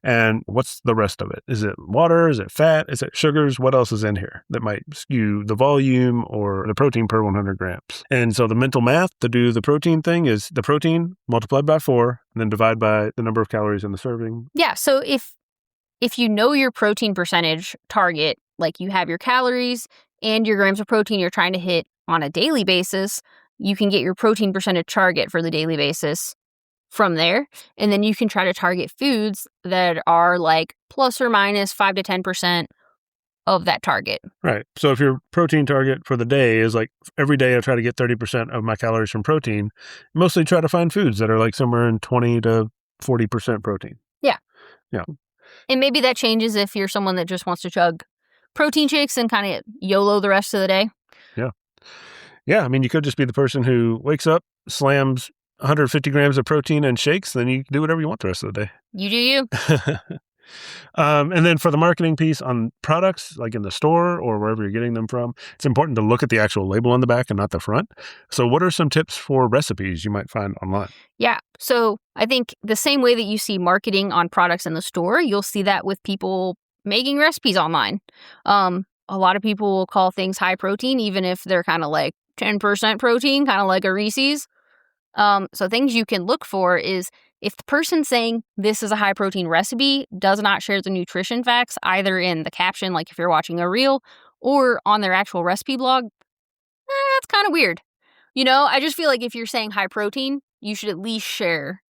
S1: and what's the rest of it? Is it water? Is it fat? Is it sugars? What else is in here that might skew the volume or the protein per 100 grams? And so the mental math to do the protein thing is the protein multiplied by 4 and then divide by the number of calories in the serving.
S2: Yeah. So if you know your protein percentage target, like you have your calories and your grams of protein you're trying to hit on a daily basis, you can get your protein percentage target for the daily basis from there. And then you can try to target foods that are like plus or minus 5 to 10% of that target.
S1: Right. So if your protein target for the day is like every day I try to get 30% of my calories from protein, mostly try to find foods that are like somewhere in 20 to 40% protein.
S2: Yeah.
S1: Yeah.
S2: And maybe that changes if you're someone that just wants to chug protein shakes and kind of YOLO the rest of the day.
S1: Yeah. Yeah. I mean, you could just be the person who wakes up, slams 150 grams of protein and shakes, then you do whatever you want the rest of the day.
S2: You do you.
S1: And then for the marketing piece on products, like in the store or wherever you're getting them from, it's important to look at the actual label on the back and not the front. So what are some tips for recipes you might find online?
S2: Yeah. So I think the same way that you see marketing on products in the store, you'll see that with people making recipes online. A lot of people will call things high protein, even if they're kind of like 10% protein, kind of like a Reese's. So things you can look for is if the person saying this is a high protein recipe does not share the nutrition facts, either in the caption, like if you're watching a reel, or on their actual recipe blog, that's kind of weird. You know, I just feel like if you're saying high protein, you should at least share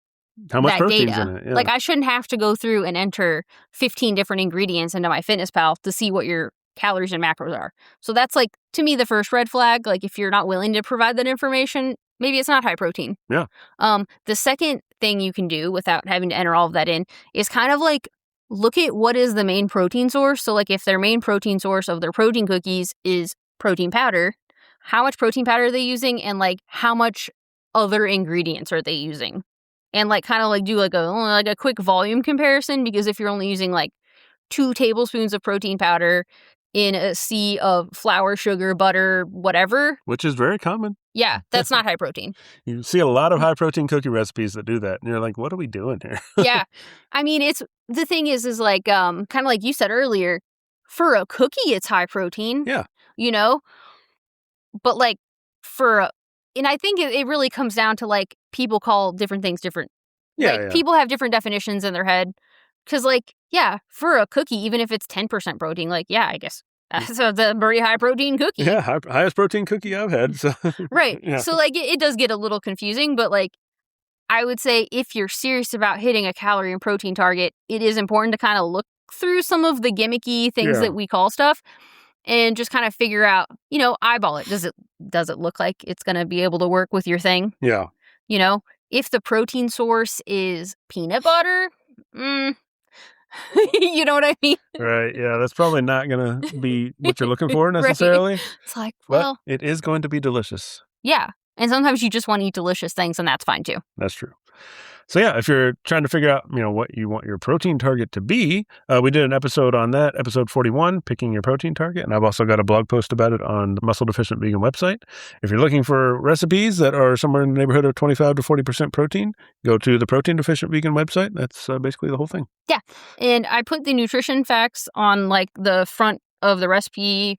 S1: how much
S2: that
S1: protein's
S2: data.
S1: in it. Yeah.
S2: Like I shouldn't have to go through and enter 15 different ingredients into MyFitnessPal to see what your calories and macros are. So that's like, to me, the first red flag. Like if you're not willing to provide that information, maybe it's not high protein.
S1: Yeah.
S2: The second thing you can do without having to enter all of that in is kind of like look at what is the main protein source. So like if their main protein source of their protein cookies is protein powder, how much protein powder are they using and like how much other ingredients are they using? And like kind of like do like a quick volume comparison, because if you're only using like 2 tablespoons of protein powder in a sea of flour, sugar, butter, whatever.
S1: Which is very common.
S2: Yeah, that's not high protein.
S1: You see a lot of high protein cookie recipes that do that. And you're like, what are we doing here?
S2: Yeah. I mean, the thing is like, kind of like you said earlier, for a cookie, it's high protein.
S1: Yeah.
S2: You know? But, like, and I think it really comes down to, like, people call different things different.
S1: Yeah,
S2: like, people have different definitions in their head. Because, like, yeah, for a cookie, even if it's 10% protein, like, yeah, I guess that's a very high protein cookie.
S1: Yeah, highest protein cookie I've had. So.
S2: Right.
S1: Yeah.
S2: So, like, it does get a little confusing, but, like, I would say if you're serious about hitting a calorie and protein target, it is important to kind of look through some of the gimmicky things that we call stuff and just kind of figure out, eyeball it. Does it look like it's going to be able to work with your thing?
S1: Yeah.
S2: If the protein source is peanut butter, you know what I mean?
S1: Right. Yeah, that's probably not going to be what you're looking for necessarily.
S2: Right. It's like, well,
S1: but it is going to be delicious.
S2: Yeah. And sometimes you just want to eat delicious things, and that's fine too.
S1: That's true. So yeah, if you're trying to figure out, what you want your protein target to be, we did an episode on that, episode 41, picking your protein target. And I've also got a blog post about it on the Muscle Deficient Vegan website. If you're looking for recipes that are somewhere in the neighborhood of 25 to 40% protein, go to the Protein Deficient Vegan website. That's basically the whole thing.
S2: Yeah. And I put the nutrition facts on like the front of the recipe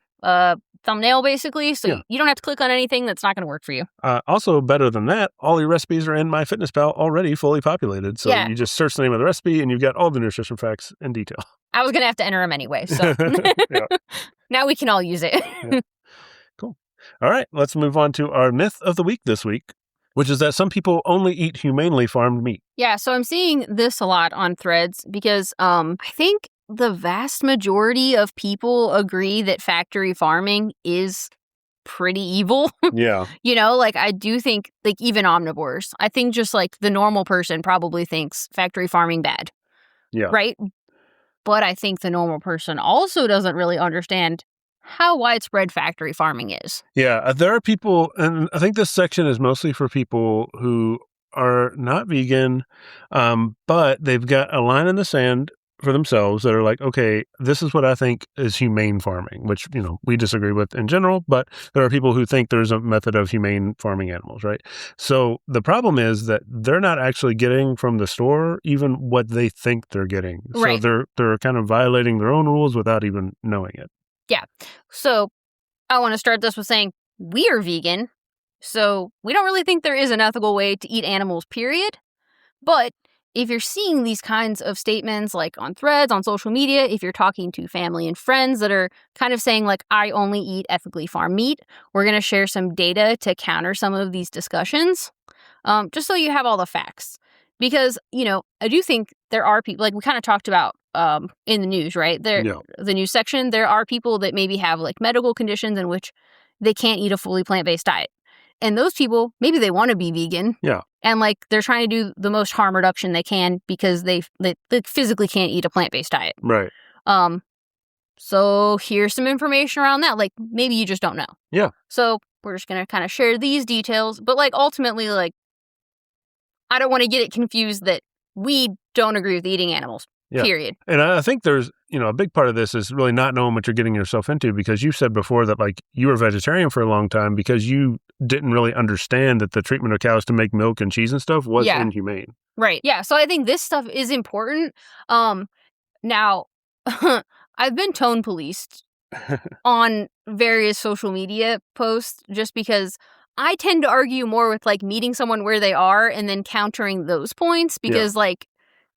S2: thumbnail, basically. So you don't have to click on anything that's not going to work for you.
S1: Also, better than that, all your recipes are in MyFitnessPal already fully populated. So you just search the name of the recipe and you've got all the nutrition facts in detail.
S2: I was going to have to enter them anyway. So now we can all use it.
S1: Cool. All right. Let's move on to our myth of the week this week, which is that some people only eat humanely farmed meat. Yeah.
S2: So I'm seeing this a lot on Threads because I think the vast majority of people agree that factory farming is pretty evil.
S1: Yeah.
S2: I do think, like, even omnivores, I think just, like, the normal person probably thinks factory farming bad.
S1: Yeah.
S2: Right? But I think the normal person also doesn't really understand how widespread factory farming is.
S1: Yeah. There are people, and I think this section is mostly for people who are not vegan, but they've got a line in the sand for themselves that are like, okay, this is what I think is humane farming, which, we disagree with in general, but there are people who think there's a method of humane farming animals, right? So the problem is that they're not actually getting from the store even what they think they're getting.
S2: Right.
S1: So they're kind of violating their own rules without even knowing it.
S2: Yeah. So I want to start this with saying we are vegan, so we don't really think there is an ethical way to eat animals, period. But if you're seeing these kinds of statements like on Threads, on social media, if you're talking to family and friends that are kind of saying like, I only eat ethically farmed meat, we're going to share some data to counter some of these discussions, just so you have all the facts. Because, I do think there are people, like we kind of talked about in the news, right? The news section, there are people that maybe have like medical conditions in which they can't eat a fully plant-based diet. And those people, maybe they want to be vegan.
S1: Yeah.
S2: And like they're trying to do the most harm reduction they can because they physically can't eat a plant-based diet.
S1: Right.
S2: So here's some information around that. Like maybe you just don't know.
S1: Yeah.
S2: So we're just going to kind of share these details. But like ultimately, like I don't want to get it confused that we don't agree with eating animals. Yeah. Period.
S1: And I think there's, a big part of this is really not knowing what you're getting yourself into, because you said before that like you were vegetarian for a long time because you didn't really understand that the treatment of cows to make milk and cheese and stuff was inhumane.
S2: Right. Yeah. So I think this stuff is important. Now, I've been tone policed on various social media posts just because I tend to argue more with like meeting someone where they are and then countering those points because like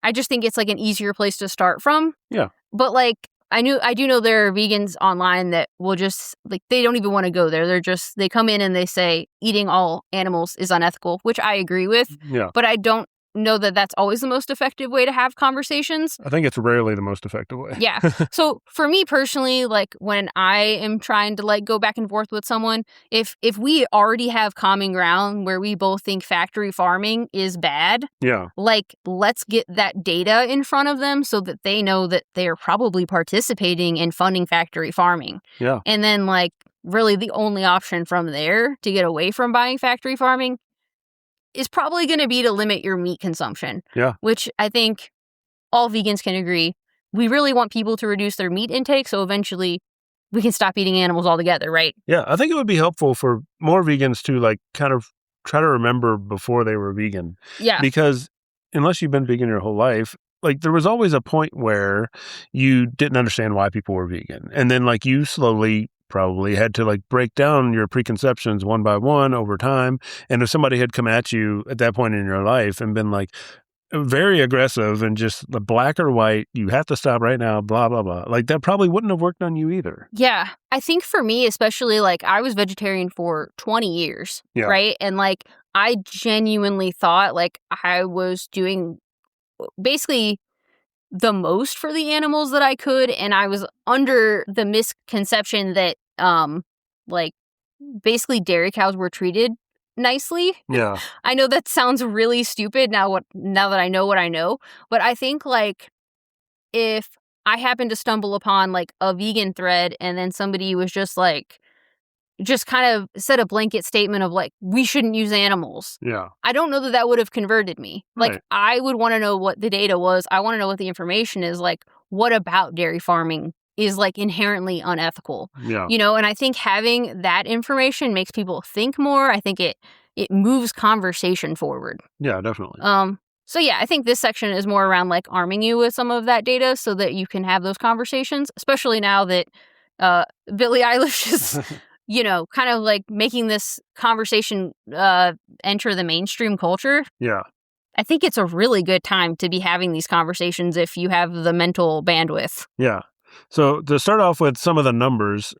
S2: I just think it's like an easier place to start from.
S1: Yeah.
S2: But like I do know there are vegans online that will just like they don't even want to go there. They come in and they say eating all animals is unethical, which I agree with.
S1: Yeah.
S2: But I don't know that that's always the most effective way to have conversations.
S1: I think it's rarely the most effective way.
S2: Yeah. So for me personally, like when I am trying to like go back and forth with someone, if we already have common ground where we both think factory farming is bad, like let's get that data in front of them so that they know that they are probably participating in funding factory farming.
S1: Yeah.
S2: And then like really the only option from there to get away from buying factory farming is probably going to be to limit your meat consumption.
S1: Yeah.
S2: Which I think all vegans can agree. We really want people to reduce their meat intake, so eventually we can stop eating animals altogether, right?
S1: Yeah, I think it would be helpful for more vegans to like kind of try to remember before they were vegan.
S2: Yeah.
S1: Because unless you've been vegan your whole life, like there was always a point where you didn't understand why people were vegan. And then like you slowly probably had to like break down your preconceptions one by one over time. And if somebody had come at you at that point in your life and been like very aggressive and just the black or white, you have to stop right now, blah, blah, blah. Like that probably wouldn't have worked on you either.
S2: Yeah. I think for me, especially, like, I was vegetarian for 20 years, right? And, like, I genuinely thought, like, I was doing basically the most for the animals that I could, and I was under the misconception that, like, basically dairy cows were treated nicely.
S1: Yeah.
S2: I know that sounds really stupid now that I know what I know, but I think, like, if I happened to stumble upon, like, a vegan thread and then somebody was just kind of said a blanket statement of, like, we shouldn't use animals.
S1: Yeah.
S2: I don't know that would have converted me.
S1: Right.
S2: Like, I would want to know what the data was. I want to know what the information is. Like, what about dairy farming is, like, inherently unethical?
S1: Yeah.
S2: You know, and I think having that information makes people think more. I think it moves conversation forward.
S1: Yeah, definitely.
S2: So yeah, I think this section is more around, like, arming you with some of that data so that you can have those conversations, especially now that Billie Eilish is, you know, kind of like making this conversation enter the mainstream culture.
S1: Yeah.
S2: I think it's a really good time to be having these conversations if you have the mental bandwidth.
S1: Yeah. So to start off with some of the numbers,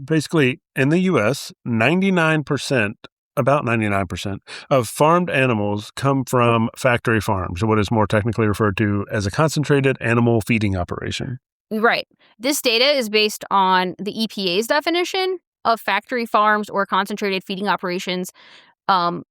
S1: basically in the U.S., about 99% of farmed animals come from factory farms, what is more technically referred to as a concentrated animal feeding operation.
S2: Right. This data is based on the EPA's definition of factory farms or concentrated feeding operations,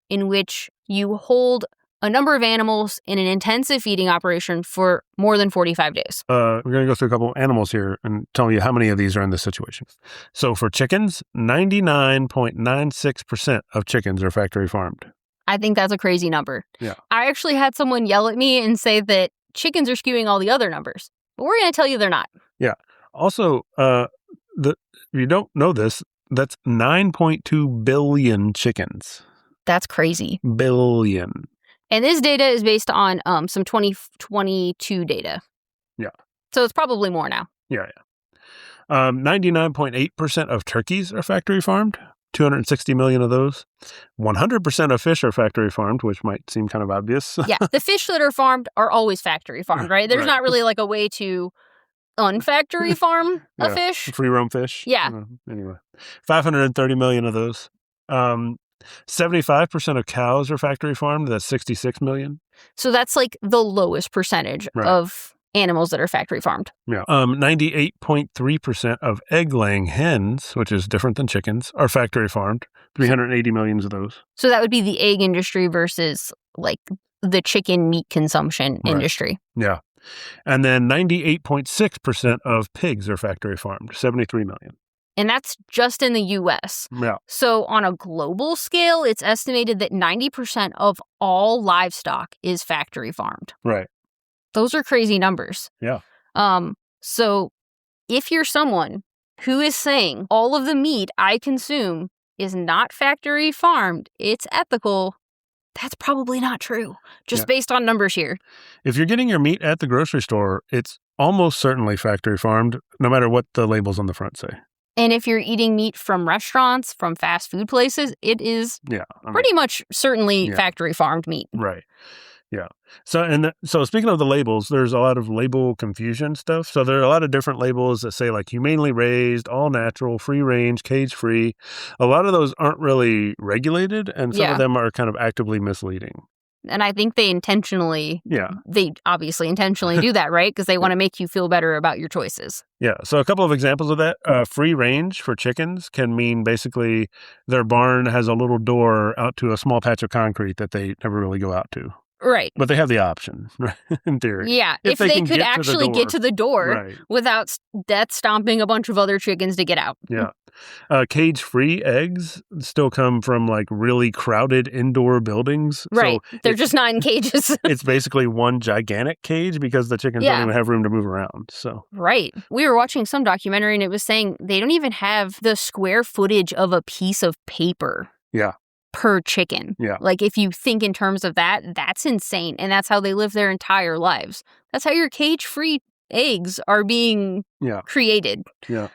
S2: in which you hold a number of animals in an intensive feeding operation for more than 45 days.
S1: We're going to go through a couple animals here and tell you how many of these are in this situation. So for chickens, 99.96% of chickens are factory farmed.
S2: I think that's a crazy number.
S1: Yeah.
S2: I actually had someone yell at me and say that chickens are skewing all the other numbers, but we're going to tell you they're not.
S1: Yeah. Also, you don't know this, that's 9.2 billion chickens.
S2: That's crazy.
S1: Billion.
S2: And this data is based on some 2022 data.
S1: Yeah.
S2: So it's probably more now.
S1: Yeah. 99.8% of turkeys are factory farmed, 260 million of those. 100% of fish are factory farmed, which might seem kind of obvious.
S2: Yeah. The fish that are farmed are always factory farmed, right? There's not really like a way to unfactory farm a fish.
S1: Free roam fish.
S2: Yeah.
S1: Anyway, 530 million of those. 75% of cows are factory farmed. That's 66 million.
S2: So that's like the lowest percentage of animals that are factory farmed.
S1: Yeah. 98.3% of egg-laying hens, which is different than chickens, are factory farmed. 380 million of those.
S2: So that would be the egg industry versus like the chicken meat consumption industry.
S1: Yeah. And then 98.6% of pigs are factory farmed. 73 million.
S2: And that's just in the U.S.
S1: Yeah.
S2: So on a global scale, it's estimated that 90% of all livestock is factory farmed.
S1: Right.
S2: Those are crazy numbers.
S1: Yeah.
S2: So if you're someone who is saying all of the meat I consume is not factory farmed, it's ethical, that's probably not true, just based on numbers here.
S1: If you're getting your meat at the grocery store, it's almost certainly factory farmed, no matter what the labels on the front say.
S2: And if you're eating meat from restaurants, from fast food places, it is pretty much certainly factory farmed meat.
S1: Right. Yeah. So speaking of the labels, there's a lot of label confusion stuff. So there are a lot of different labels that say like humanely raised, all natural, free range, cage free. A lot of those aren't really regulated, and some of them are kind of actively misleading.
S2: And I think they obviously intentionally do that, right? Because they want to make you feel better about your choices.
S1: Yeah. So a couple of examples of that. Free range for chickens can mean basically their barn has a little door out to a small patch of concrete that they never really go out to.
S2: Right.
S1: But they have the option, in theory.
S2: Yeah. If they could actually get to the door without death stomping a bunch of other chickens to get out.
S1: Yeah. Cage-free eggs still come from like really crowded indoor buildings.
S2: Right.
S1: So
S2: they're just not in cages.
S1: It's basically one gigantic cage because the chickens don't even have room to move around. So
S2: right. We were watching some documentary and it was saying they don't even have the square footage of a piece of paper.
S1: Yeah.
S2: per chicken.
S1: Yeah.
S2: Like, if you think in terms of that, that's insane. And that's how they live their entire lives. That's how your cage-free eggs are being created.
S1: Yeah.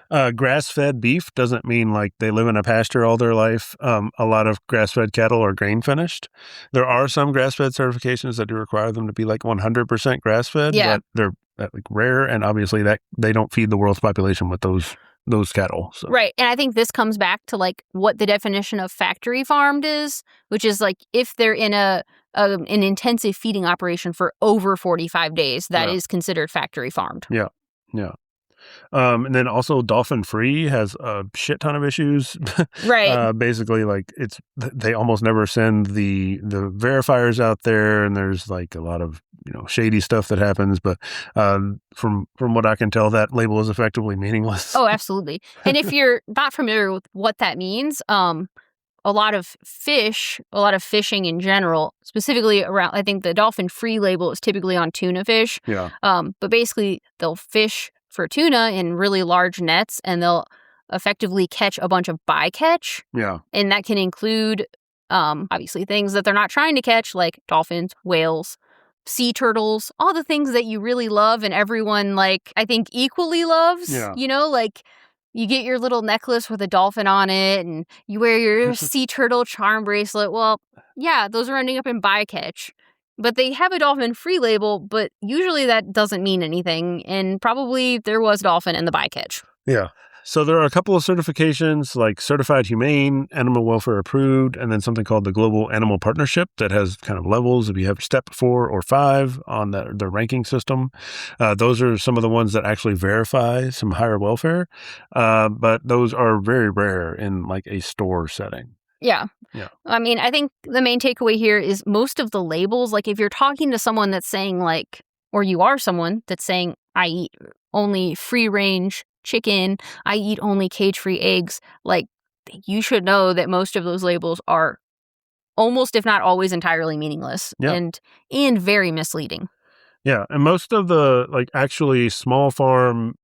S1: Grass-fed beef doesn't mean like they live in a pasture all their life. A lot of grass-fed cattle are grain-finished. There are some grass-fed certifications that do require them to be like 100% grass-fed, but they're like rare, and obviously that they don't feed the world's population with those cattle. So.
S2: Right. And I think this comes back to like what the definition of factory farmed is, which is like if they're in an intensive feeding operation for over 45 days, that is considered factory farmed.
S1: Yeah. Yeah. And then also Dolphin Free has a shit ton of issues.
S2: Right.
S1: Basically, like they almost never send the verifiers out there, and there's like a lot of shady stuff that happens. But from what I can tell, that label is effectively meaningless.
S2: Oh, absolutely. And if you're not familiar with what that means, a lot of fishing in general, specifically around, I think the Dolphin Free label is typically on tuna fish.
S1: Yeah.
S2: But basically, they'll fish for tuna in really large nets, and they'll effectively catch a bunch of bycatch.
S1: Yeah.
S2: And that can include, obviously, things that they're not trying to catch, like dolphins, whales, sea turtles, all the things that you really love and everyone, like, I think equally loves.
S1: Yeah.
S2: Like, you get your little necklace with a dolphin on it, and you wear your sea turtle charm bracelet. Well, yeah, those are ending up in bycatch. But they have a dolphin-free label, but usually that doesn't mean anything, and probably there was dolphin in the bycatch.
S1: Yeah. So there are a couple of certifications, like Certified Humane, Animal Welfare Approved, and then something called the Global Animal Partnership that has kind of levels. If you have step 4 or 5 on the ranking system, those are some of the ones that actually verify some higher welfare, but those are very rare in like a store setting.
S2: Yeah.
S1: Yeah.
S2: I mean, I think the main takeaway here is most of the labels, like if you're talking to someone that's saying like, or you are someone that's saying, I eat only free range chicken, I eat only cage-free eggs, like you should know that most of those labels are almost, if not always, entirely meaningless and very misleading.
S1: Yeah. And most of the like actually small farm,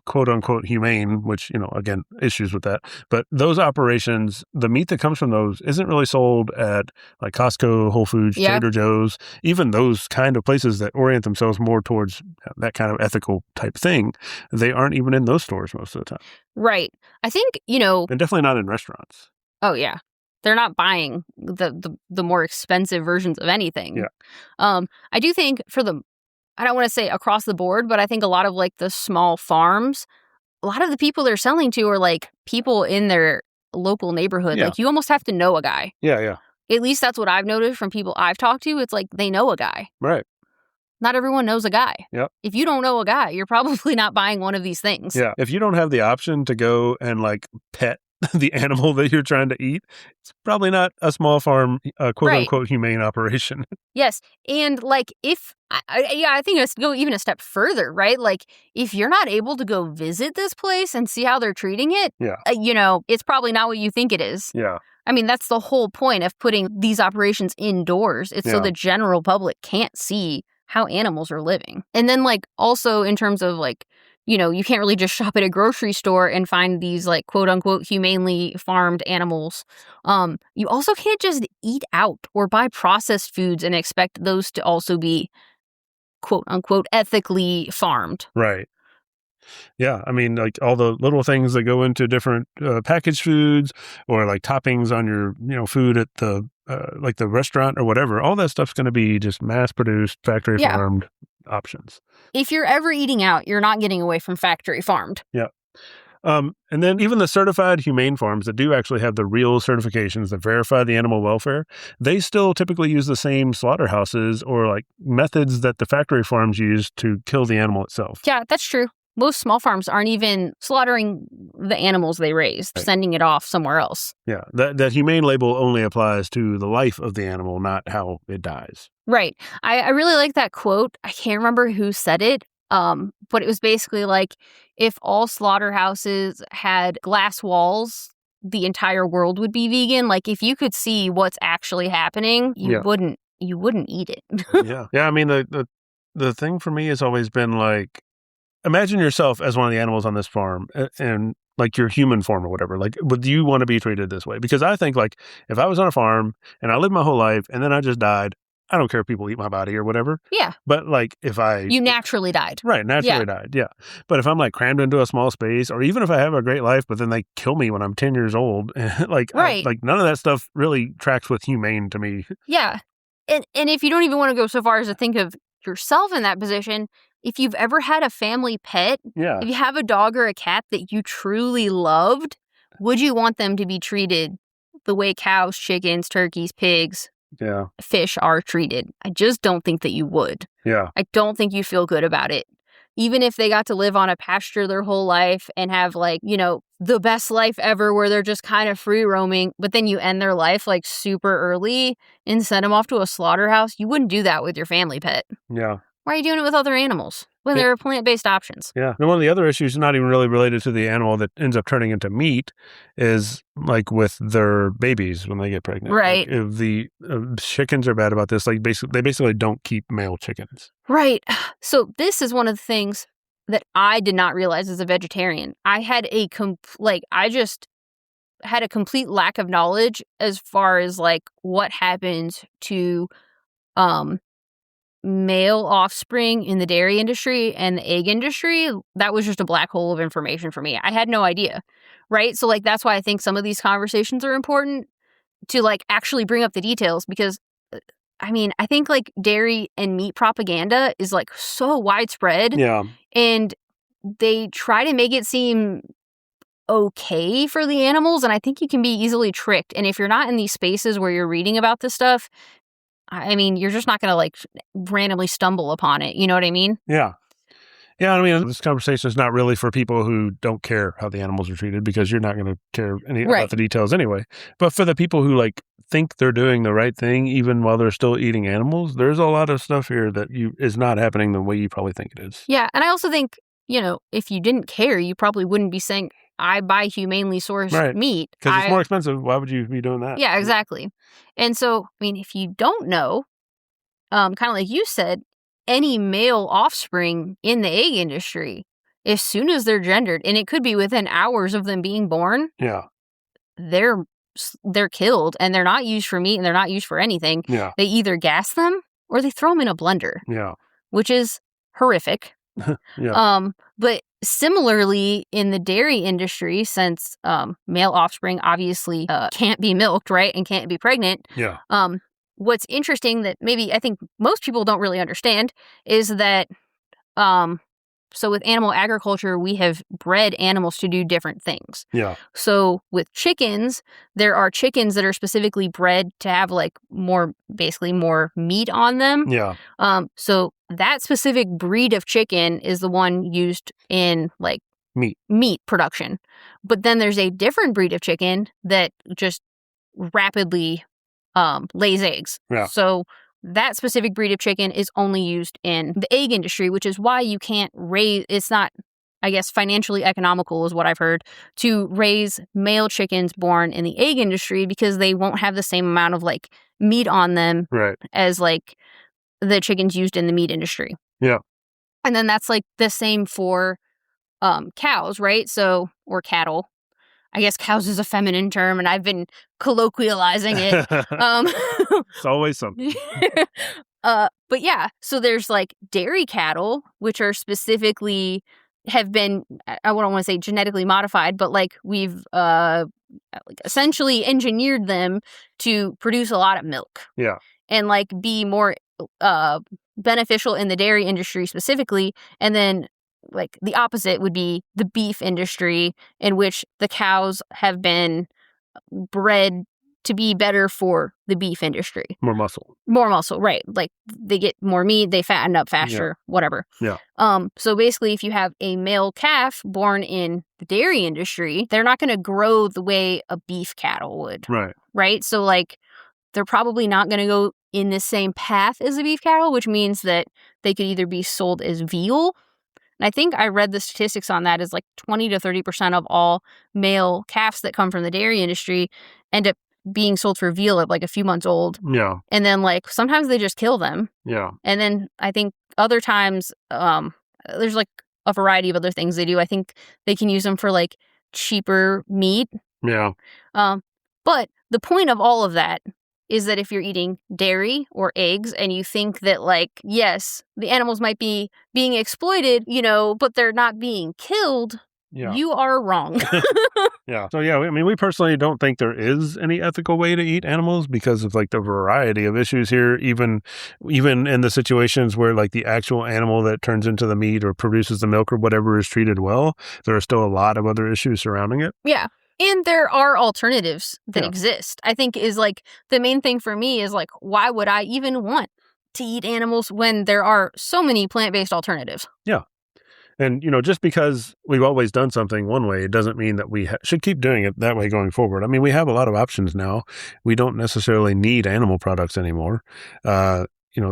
S1: quote unquote humane, which, again, issues with that. But those operations, the meat that comes from those isn't really sold at like Costco, Whole Foods, Trader Joe's, even those kind of places that orient themselves more towards that kind of ethical type thing. They aren't even in those stores most of the time.
S2: Right. I think,
S1: and definitely not in restaurants.
S2: Oh, yeah. They're not buying the more expensive versions of anything.
S1: Yeah.
S2: I do think I don't want to say across the board, but I think a lot of like the small farms, a lot of the people they're selling to are like people in their local neighborhood.
S1: Yeah.
S2: Like you almost have to know a guy.
S1: Yeah, yeah.
S2: At least that's what I've noticed from people I've talked to. It's like they know a guy.
S1: Right.
S2: Not everyone knows a guy.
S1: Yep.
S2: If you don't know a guy, you're probably not buying one of these things.
S1: Yeah. If you don't have the option to go and like pet the animal that you're trying to eat, it's probably not a small farm, quote unquote humane operation.
S2: Yes. And like I think it's go even a step further, right? Like if you're not able to go visit this place and see how they're treating it, it's probably not what you think it is.
S1: Yeah.
S2: I mean, that's the whole point of putting these operations indoors. It's so the general public can't see how animals are living. And then like also in terms of like, you can't really just shop at a grocery store and find these like quote unquote humanely farmed animals. You also can't just eat out or buy processed foods and expect those to also be quote unquote ethically farmed.
S1: Right. Yeah. I mean, like all the little things that go into different packaged foods or like toppings on your, food at the like the restaurant or whatever, all that stuff's going to be just mass produced, factory farmed options.
S2: If you're ever eating out, you're not getting away from factory farmed.
S1: Yeah. And then even the certified humane farms that do actually have the real certifications that verify the animal welfare, they still typically use the same slaughterhouses or like methods that the factory farms use to kill the animal itself.
S2: Yeah, that's true. Most small farms aren't even slaughtering the animals they raise, sending it off somewhere else.
S1: Yeah, that humane label only applies to the life of the animal, not how it dies.
S2: Right. I really like that quote. I can't remember who said it, but it was basically like, if all slaughterhouses had glass walls, the entire world would be vegan. Like, if you could see what's actually happening, you wouldn't eat it.
S1: Yeah. I mean, the thing for me has always been like, imagine yourself as one of the animals on this farm, and like your human form or whatever. Like, would you want to be treated this way? Because I think, like, if I was on a farm and I lived my whole life and then I just died, I don't care if people eat my body or whatever.
S2: Yeah.
S1: But, like, if
S2: You naturally died.
S1: Right, naturally died, yeah. But if I'm, like, crammed into a small space, or even if I have a great life, but then they kill me when I'm 10 years old, like,
S2: Right.
S1: like, none of that stuff really tracks with humane to me.
S2: Yeah. And if you don't even want to go so far as to think of yourself in that position, if you've ever had a family pet, if you have a dog or a cat that you truly loved, would you want them to be treated the way cows, chickens, turkeys, pigs, fish are treated? I just don't think that you would.
S1: Yeah.
S2: I don't think you feel good about it. Even if they got to live on a pasture their whole life and have, like, you know, the best life ever where they're just kind of free roaming, but then you end their life like super early and send them off to a slaughterhouse, you wouldn't do that with your family pet.
S1: Yeah.
S2: Why are you doing it with other animals when there are plant-based options?
S1: Yeah. And one of the other issues, not even really related to the animal that ends up turning into meat, is like with their babies when they get pregnant.
S2: Right.
S1: Like, if the chickens are bad about this, like they basically don't keep male chickens.
S2: Right. So this is one of the things that I did not realize as a vegetarian. I had I just had a complete lack of knowledge as far as like what happens to male offspring in the dairy industry and the egg industry. That was just a black hole of information for me. I had no idea. Right. So like that's why I think some of these conversations are important to like actually bring up the details, because I mean, I think like dairy and meat propaganda is like so widespread.
S1: Yeah.
S2: And they try to make it seem okay for the animals, and I think you can be easily tricked. And if you're not in these spaces where you're reading about this stuff, I mean, you're just not going to like randomly stumble upon it. You know what I mean?
S1: Yeah. Yeah, I mean, this conversation is not really for people who don't care how the animals are treated, because you're not going to care about the details anyway. But for the people who like think they're doing the right thing even while they're still eating animals, there's a lot of stuff here that is not happening the way you probably think it is.
S2: Yeah, and I also think, you know, if you didn't care, you probably wouldn't be saying, I buy humanely sourced meat.
S1: Because it's more expensive. Why would you be doing that?
S2: Yeah, exactly. And so, I mean, if you don't know, kind of like you said, any male offspring in the egg industry, as soon as they're gendered, and it could be within hours of them being born, they're killed, and they're not used for meat, and they're not used for anything.
S1: Yeah.
S2: They either gas them or they throw them in a blender.
S1: Yeah.
S2: Which is horrific. But similarly in the dairy industry, since male offspring obviously can't be milked, right, and can't be pregnant.
S1: Yeah.
S2: What's interesting that maybe I think most people don't really understand is that so with animal agriculture, we have bred animals to do different things.
S1: Yeah.
S2: So with chickens, there are chickens that are specifically bred to have like more meat on them.
S1: Yeah.
S2: So that specific breed of chicken is the one used in like meat production. But then there's a different breed of chicken that just rapidly lays eggs.
S1: Yeah.
S2: So that specific breed of chicken is only used in the egg industry, which is why you can't raise, it's not, I guess, financially economical is what I've heard, to raise male chickens born in the egg industry, because they won't have the same amount of like meat on them as like the chickens used in the meat industry.
S1: Yeah.
S2: And then that's like the same for cows, right? So, or cattle. I guess cows is a feminine term, and I've been colloquializing it.
S1: It's always something.
S2: But yeah, so there's like dairy cattle, which are specifically have been, I don't want to say genetically modified, but like we've essentially engineered them to produce a lot of milk.
S1: Yeah.
S2: And like be more beneficial in the dairy industry specifically. And then like the opposite would be the beef industry, in which the cows have been bred to be better for the beef industry.
S1: More muscle,
S2: right. Like they get more meat, they fatten up faster, whatever.
S1: Yeah.
S2: So basically if you have a male calf born in the dairy industry, they're not going to grow the way a beef cattle would.
S1: Right.
S2: Right? So like they're probably not going to go in the same path as the beef cattle, which means that they could either be sold as veal. And I think I read the statistics on that is like 20 to 30% of all male calves that come from the dairy industry end up being sold for veal at like a few months old.
S1: Yeah.
S2: And then like sometimes they just kill them.
S1: Yeah.
S2: And then I think other times there's like a variety of other things they do. I think they can use them for like cheaper meat.
S1: Yeah.
S2: But the point of all of that is that if you're eating dairy or eggs and you think that, like, yes, the animals might be being exploited, but they're not being killed, you are wrong.
S1: Yeah. So, I mean, we personally don't think there is any ethical way to eat animals because of, like, the variety of issues here, even in the situations where, like, the actual animal that turns into the meat or produces the milk or whatever is treated well, there are still a lot of other issues surrounding it.
S2: Yeah. And there are alternatives that exist. I think is, like, the main thing for me is, like, why would I even want to eat animals when there are so many plant-based alternatives?
S1: Yeah. And, just because we've always done something one way, it doesn't mean that we should keep doing it that way going forward. I mean, we have a lot of options now. We don't necessarily need animal products anymore.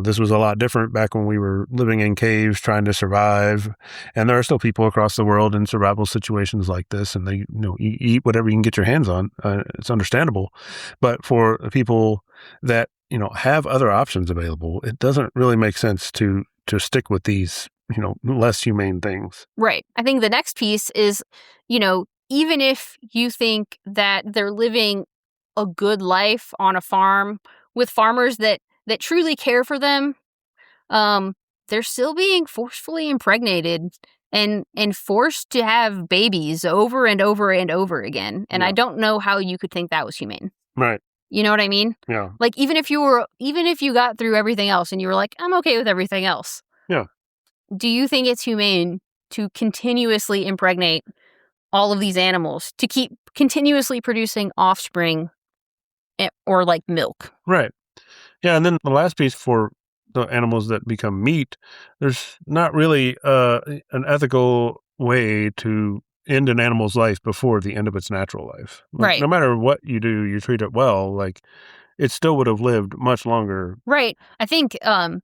S1: This was a lot different back when we were living in caves trying to survive. And there are still people across the world in survival situations like this, and they, you eat whatever you can get your hands on. It's understandable. But for people that, have other options available, it doesn't really make sense to stick with these, less humane things.
S2: Right. I think the next piece is, even if you think that they're living a good life on a farm with farmers that truly care for them, they're still being forcefully impregnated and forced to have babies over and over and over again. And I don't know how you could think that was humane.
S1: Right.
S2: You know what I mean?
S1: Yeah.
S2: Like, even if you got through everything else and you were like, I'm okay with everything else.
S1: Yeah.
S2: Do you think it's humane to continuously impregnate all of these animals, to keep continuously producing offspring or, like, milk?
S1: Right. Yeah, and then the last piece for the animals that become meat, there's not really an ethical way to end an animal's life before the end of its natural life. Like,
S2: Right.
S1: No matter what you do, you treat it well, like, it still would have lived much longer.
S2: Right. I think an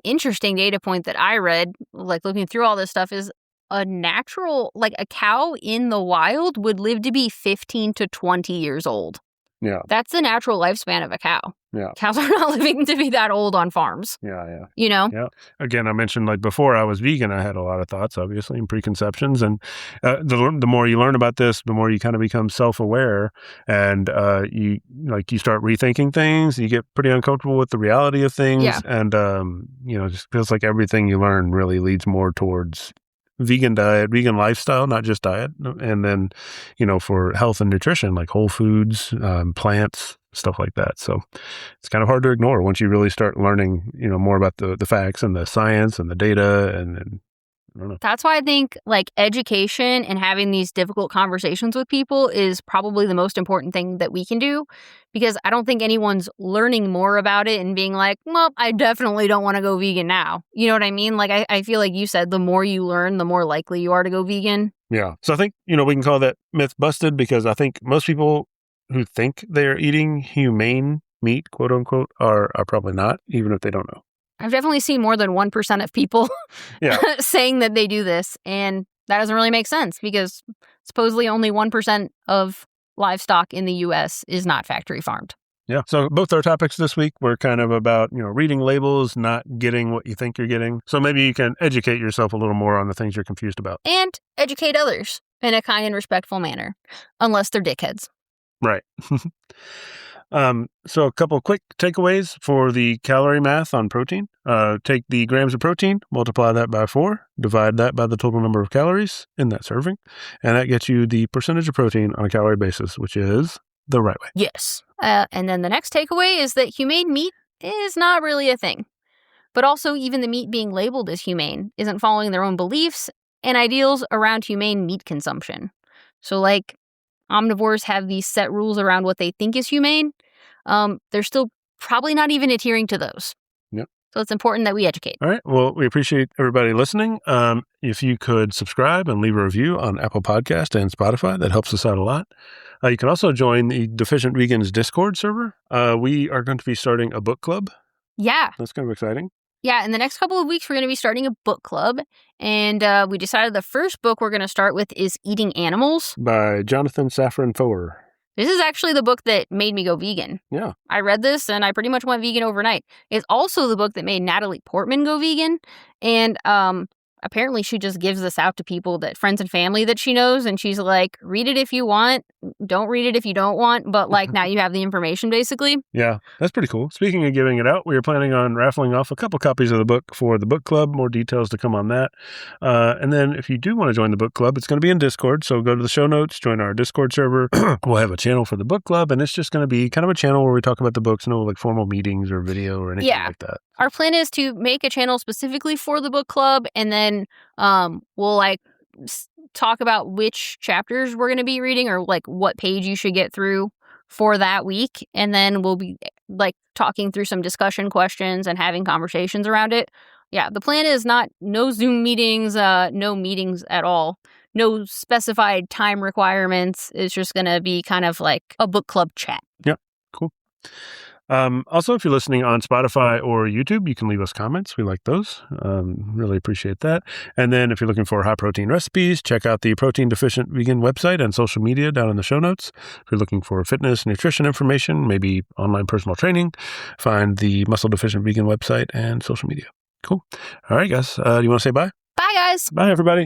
S2: interesting data point that I read, like, looking through all this stuff, is a cow in the wild would live to be 15 to 20 years old.
S1: Yeah.
S2: That's the natural lifespan of a cow.
S1: Yeah.
S2: Cows are not living to be that old on farms.
S1: Yeah.
S2: Yeah.
S1: Again, I mentioned, like, before I was vegan, I had a lot of thoughts, obviously, and preconceptions. And the more you learn about this, the more you kind of become self-aware, and you start rethinking things. You get pretty uncomfortable with the reality of things.
S2: Yeah.
S1: And it just feels like everything you learn really leads more towards vegan diet, vegan lifestyle, not just diet. And then, for health and nutrition, like whole foods, plants, stuff like that. So it's kind of hard to ignore once you really start learning, more about the facts and the science and the data. And I don't know.
S2: That's why I think, like, education and having these difficult conversations with people is probably the most important thing that we can do, because I don't think anyone's learning more about it and being like, well, I definitely don't want to go vegan now. You know what I mean? Like, I feel like you said, the more you learn, the more likely you are to go vegan.
S1: Yeah. So I think, we can call that myth busted, because I think most people who think they're eating humane meat, quote unquote, are probably not, even if they don't know.
S2: I've definitely seen more than 1% of people saying that they do this, and that doesn't really make sense, because supposedly only 1% of livestock in the U.S. is not factory farmed.
S1: Yeah. So both our topics this week were kind of about, reading labels, not getting what you think you're getting. So maybe you can educate yourself a little more on the things you're confused about.
S2: And educate others in a kind and respectful manner, unless they're dickheads.
S1: Right. So a couple quick takeaways for the calorie math on protein. Take the grams of protein, multiply that by 4, divide that by the total number of calories in that serving, and that gets you the percentage of protein on a calorie basis, which is the right way.
S2: Yes. And then the next takeaway is that humane meat is not really a thing. But also, even the meat being labeled as humane isn't following their own beliefs and ideals around humane meat consumption. So, like, omnivores have these set rules around what they think is humane. They're still probably not even adhering to those.
S1: Yep.
S2: So it's important that we educate.
S1: All right. Well, we appreciate everybody listening. If you could subscribe and leave a review on Apple Podcast and Spotify, that helps us out a lot. You can also join the Deficient Vegans Discord server. We are going to be starting a book club.
S2: Yeah.
S1: That's kind of exciting.
S2: Yeah, in the next couple of weeks, we're going to be starting a book club. And we decided the first book we're going to start with is Eating Animals
S1: by Jonathan Safran Foer.
S2: This is actually the book that made me go vegan.
S1: Yeah.
S2: I read this and I pretty much went vegan overnight. It's also the book that made Natalie Portman go vegan. And apparently she just gives this out to people, that friends and family that she knows, and she's like, read it if you want, don't read it if you don't want, but like now you have the information basically.
S1: Yeah, that's pretty cool. Speaking of giving it out, we are planning on raffling off a couple copies of the book for the book club. More details to come on that. And then if you do want to join the book club, it's going to be in Discord. So go to the show notes, join our Discord server. We'll have a channel for the book club, and it's just going to be kind of a channel where we talk about the books, no like formal meetings or video or anything like that.
S2: Our plan is to make a channel specifically for the book club, and then we'll like talk about which chapters we're going to be reading, or like what page you should get through for that week, and then we'll be like talking through some discussion questions and having conversations around it. Yeah, the plan is no Zoom meetings, no meetings at all, no specified time requirements. It's just going to be kind of like a book club chat.
S1: Yeah, cool. Also, if you're listening on Spotify or YouTube, you can leave us comments. We like those. Really appreciate that. And then if you're looking for high protein recipes, check out the Protein Deficient Vegan website and social media down in the show notes. If you're looking for fitness, nutrition information, maybe online personal training, find the Muscle Deficient Vegan website and social media. Cool. All right, guys. Do you want to say bye?
S2: Bye, guys.
S1: Bye, everybody.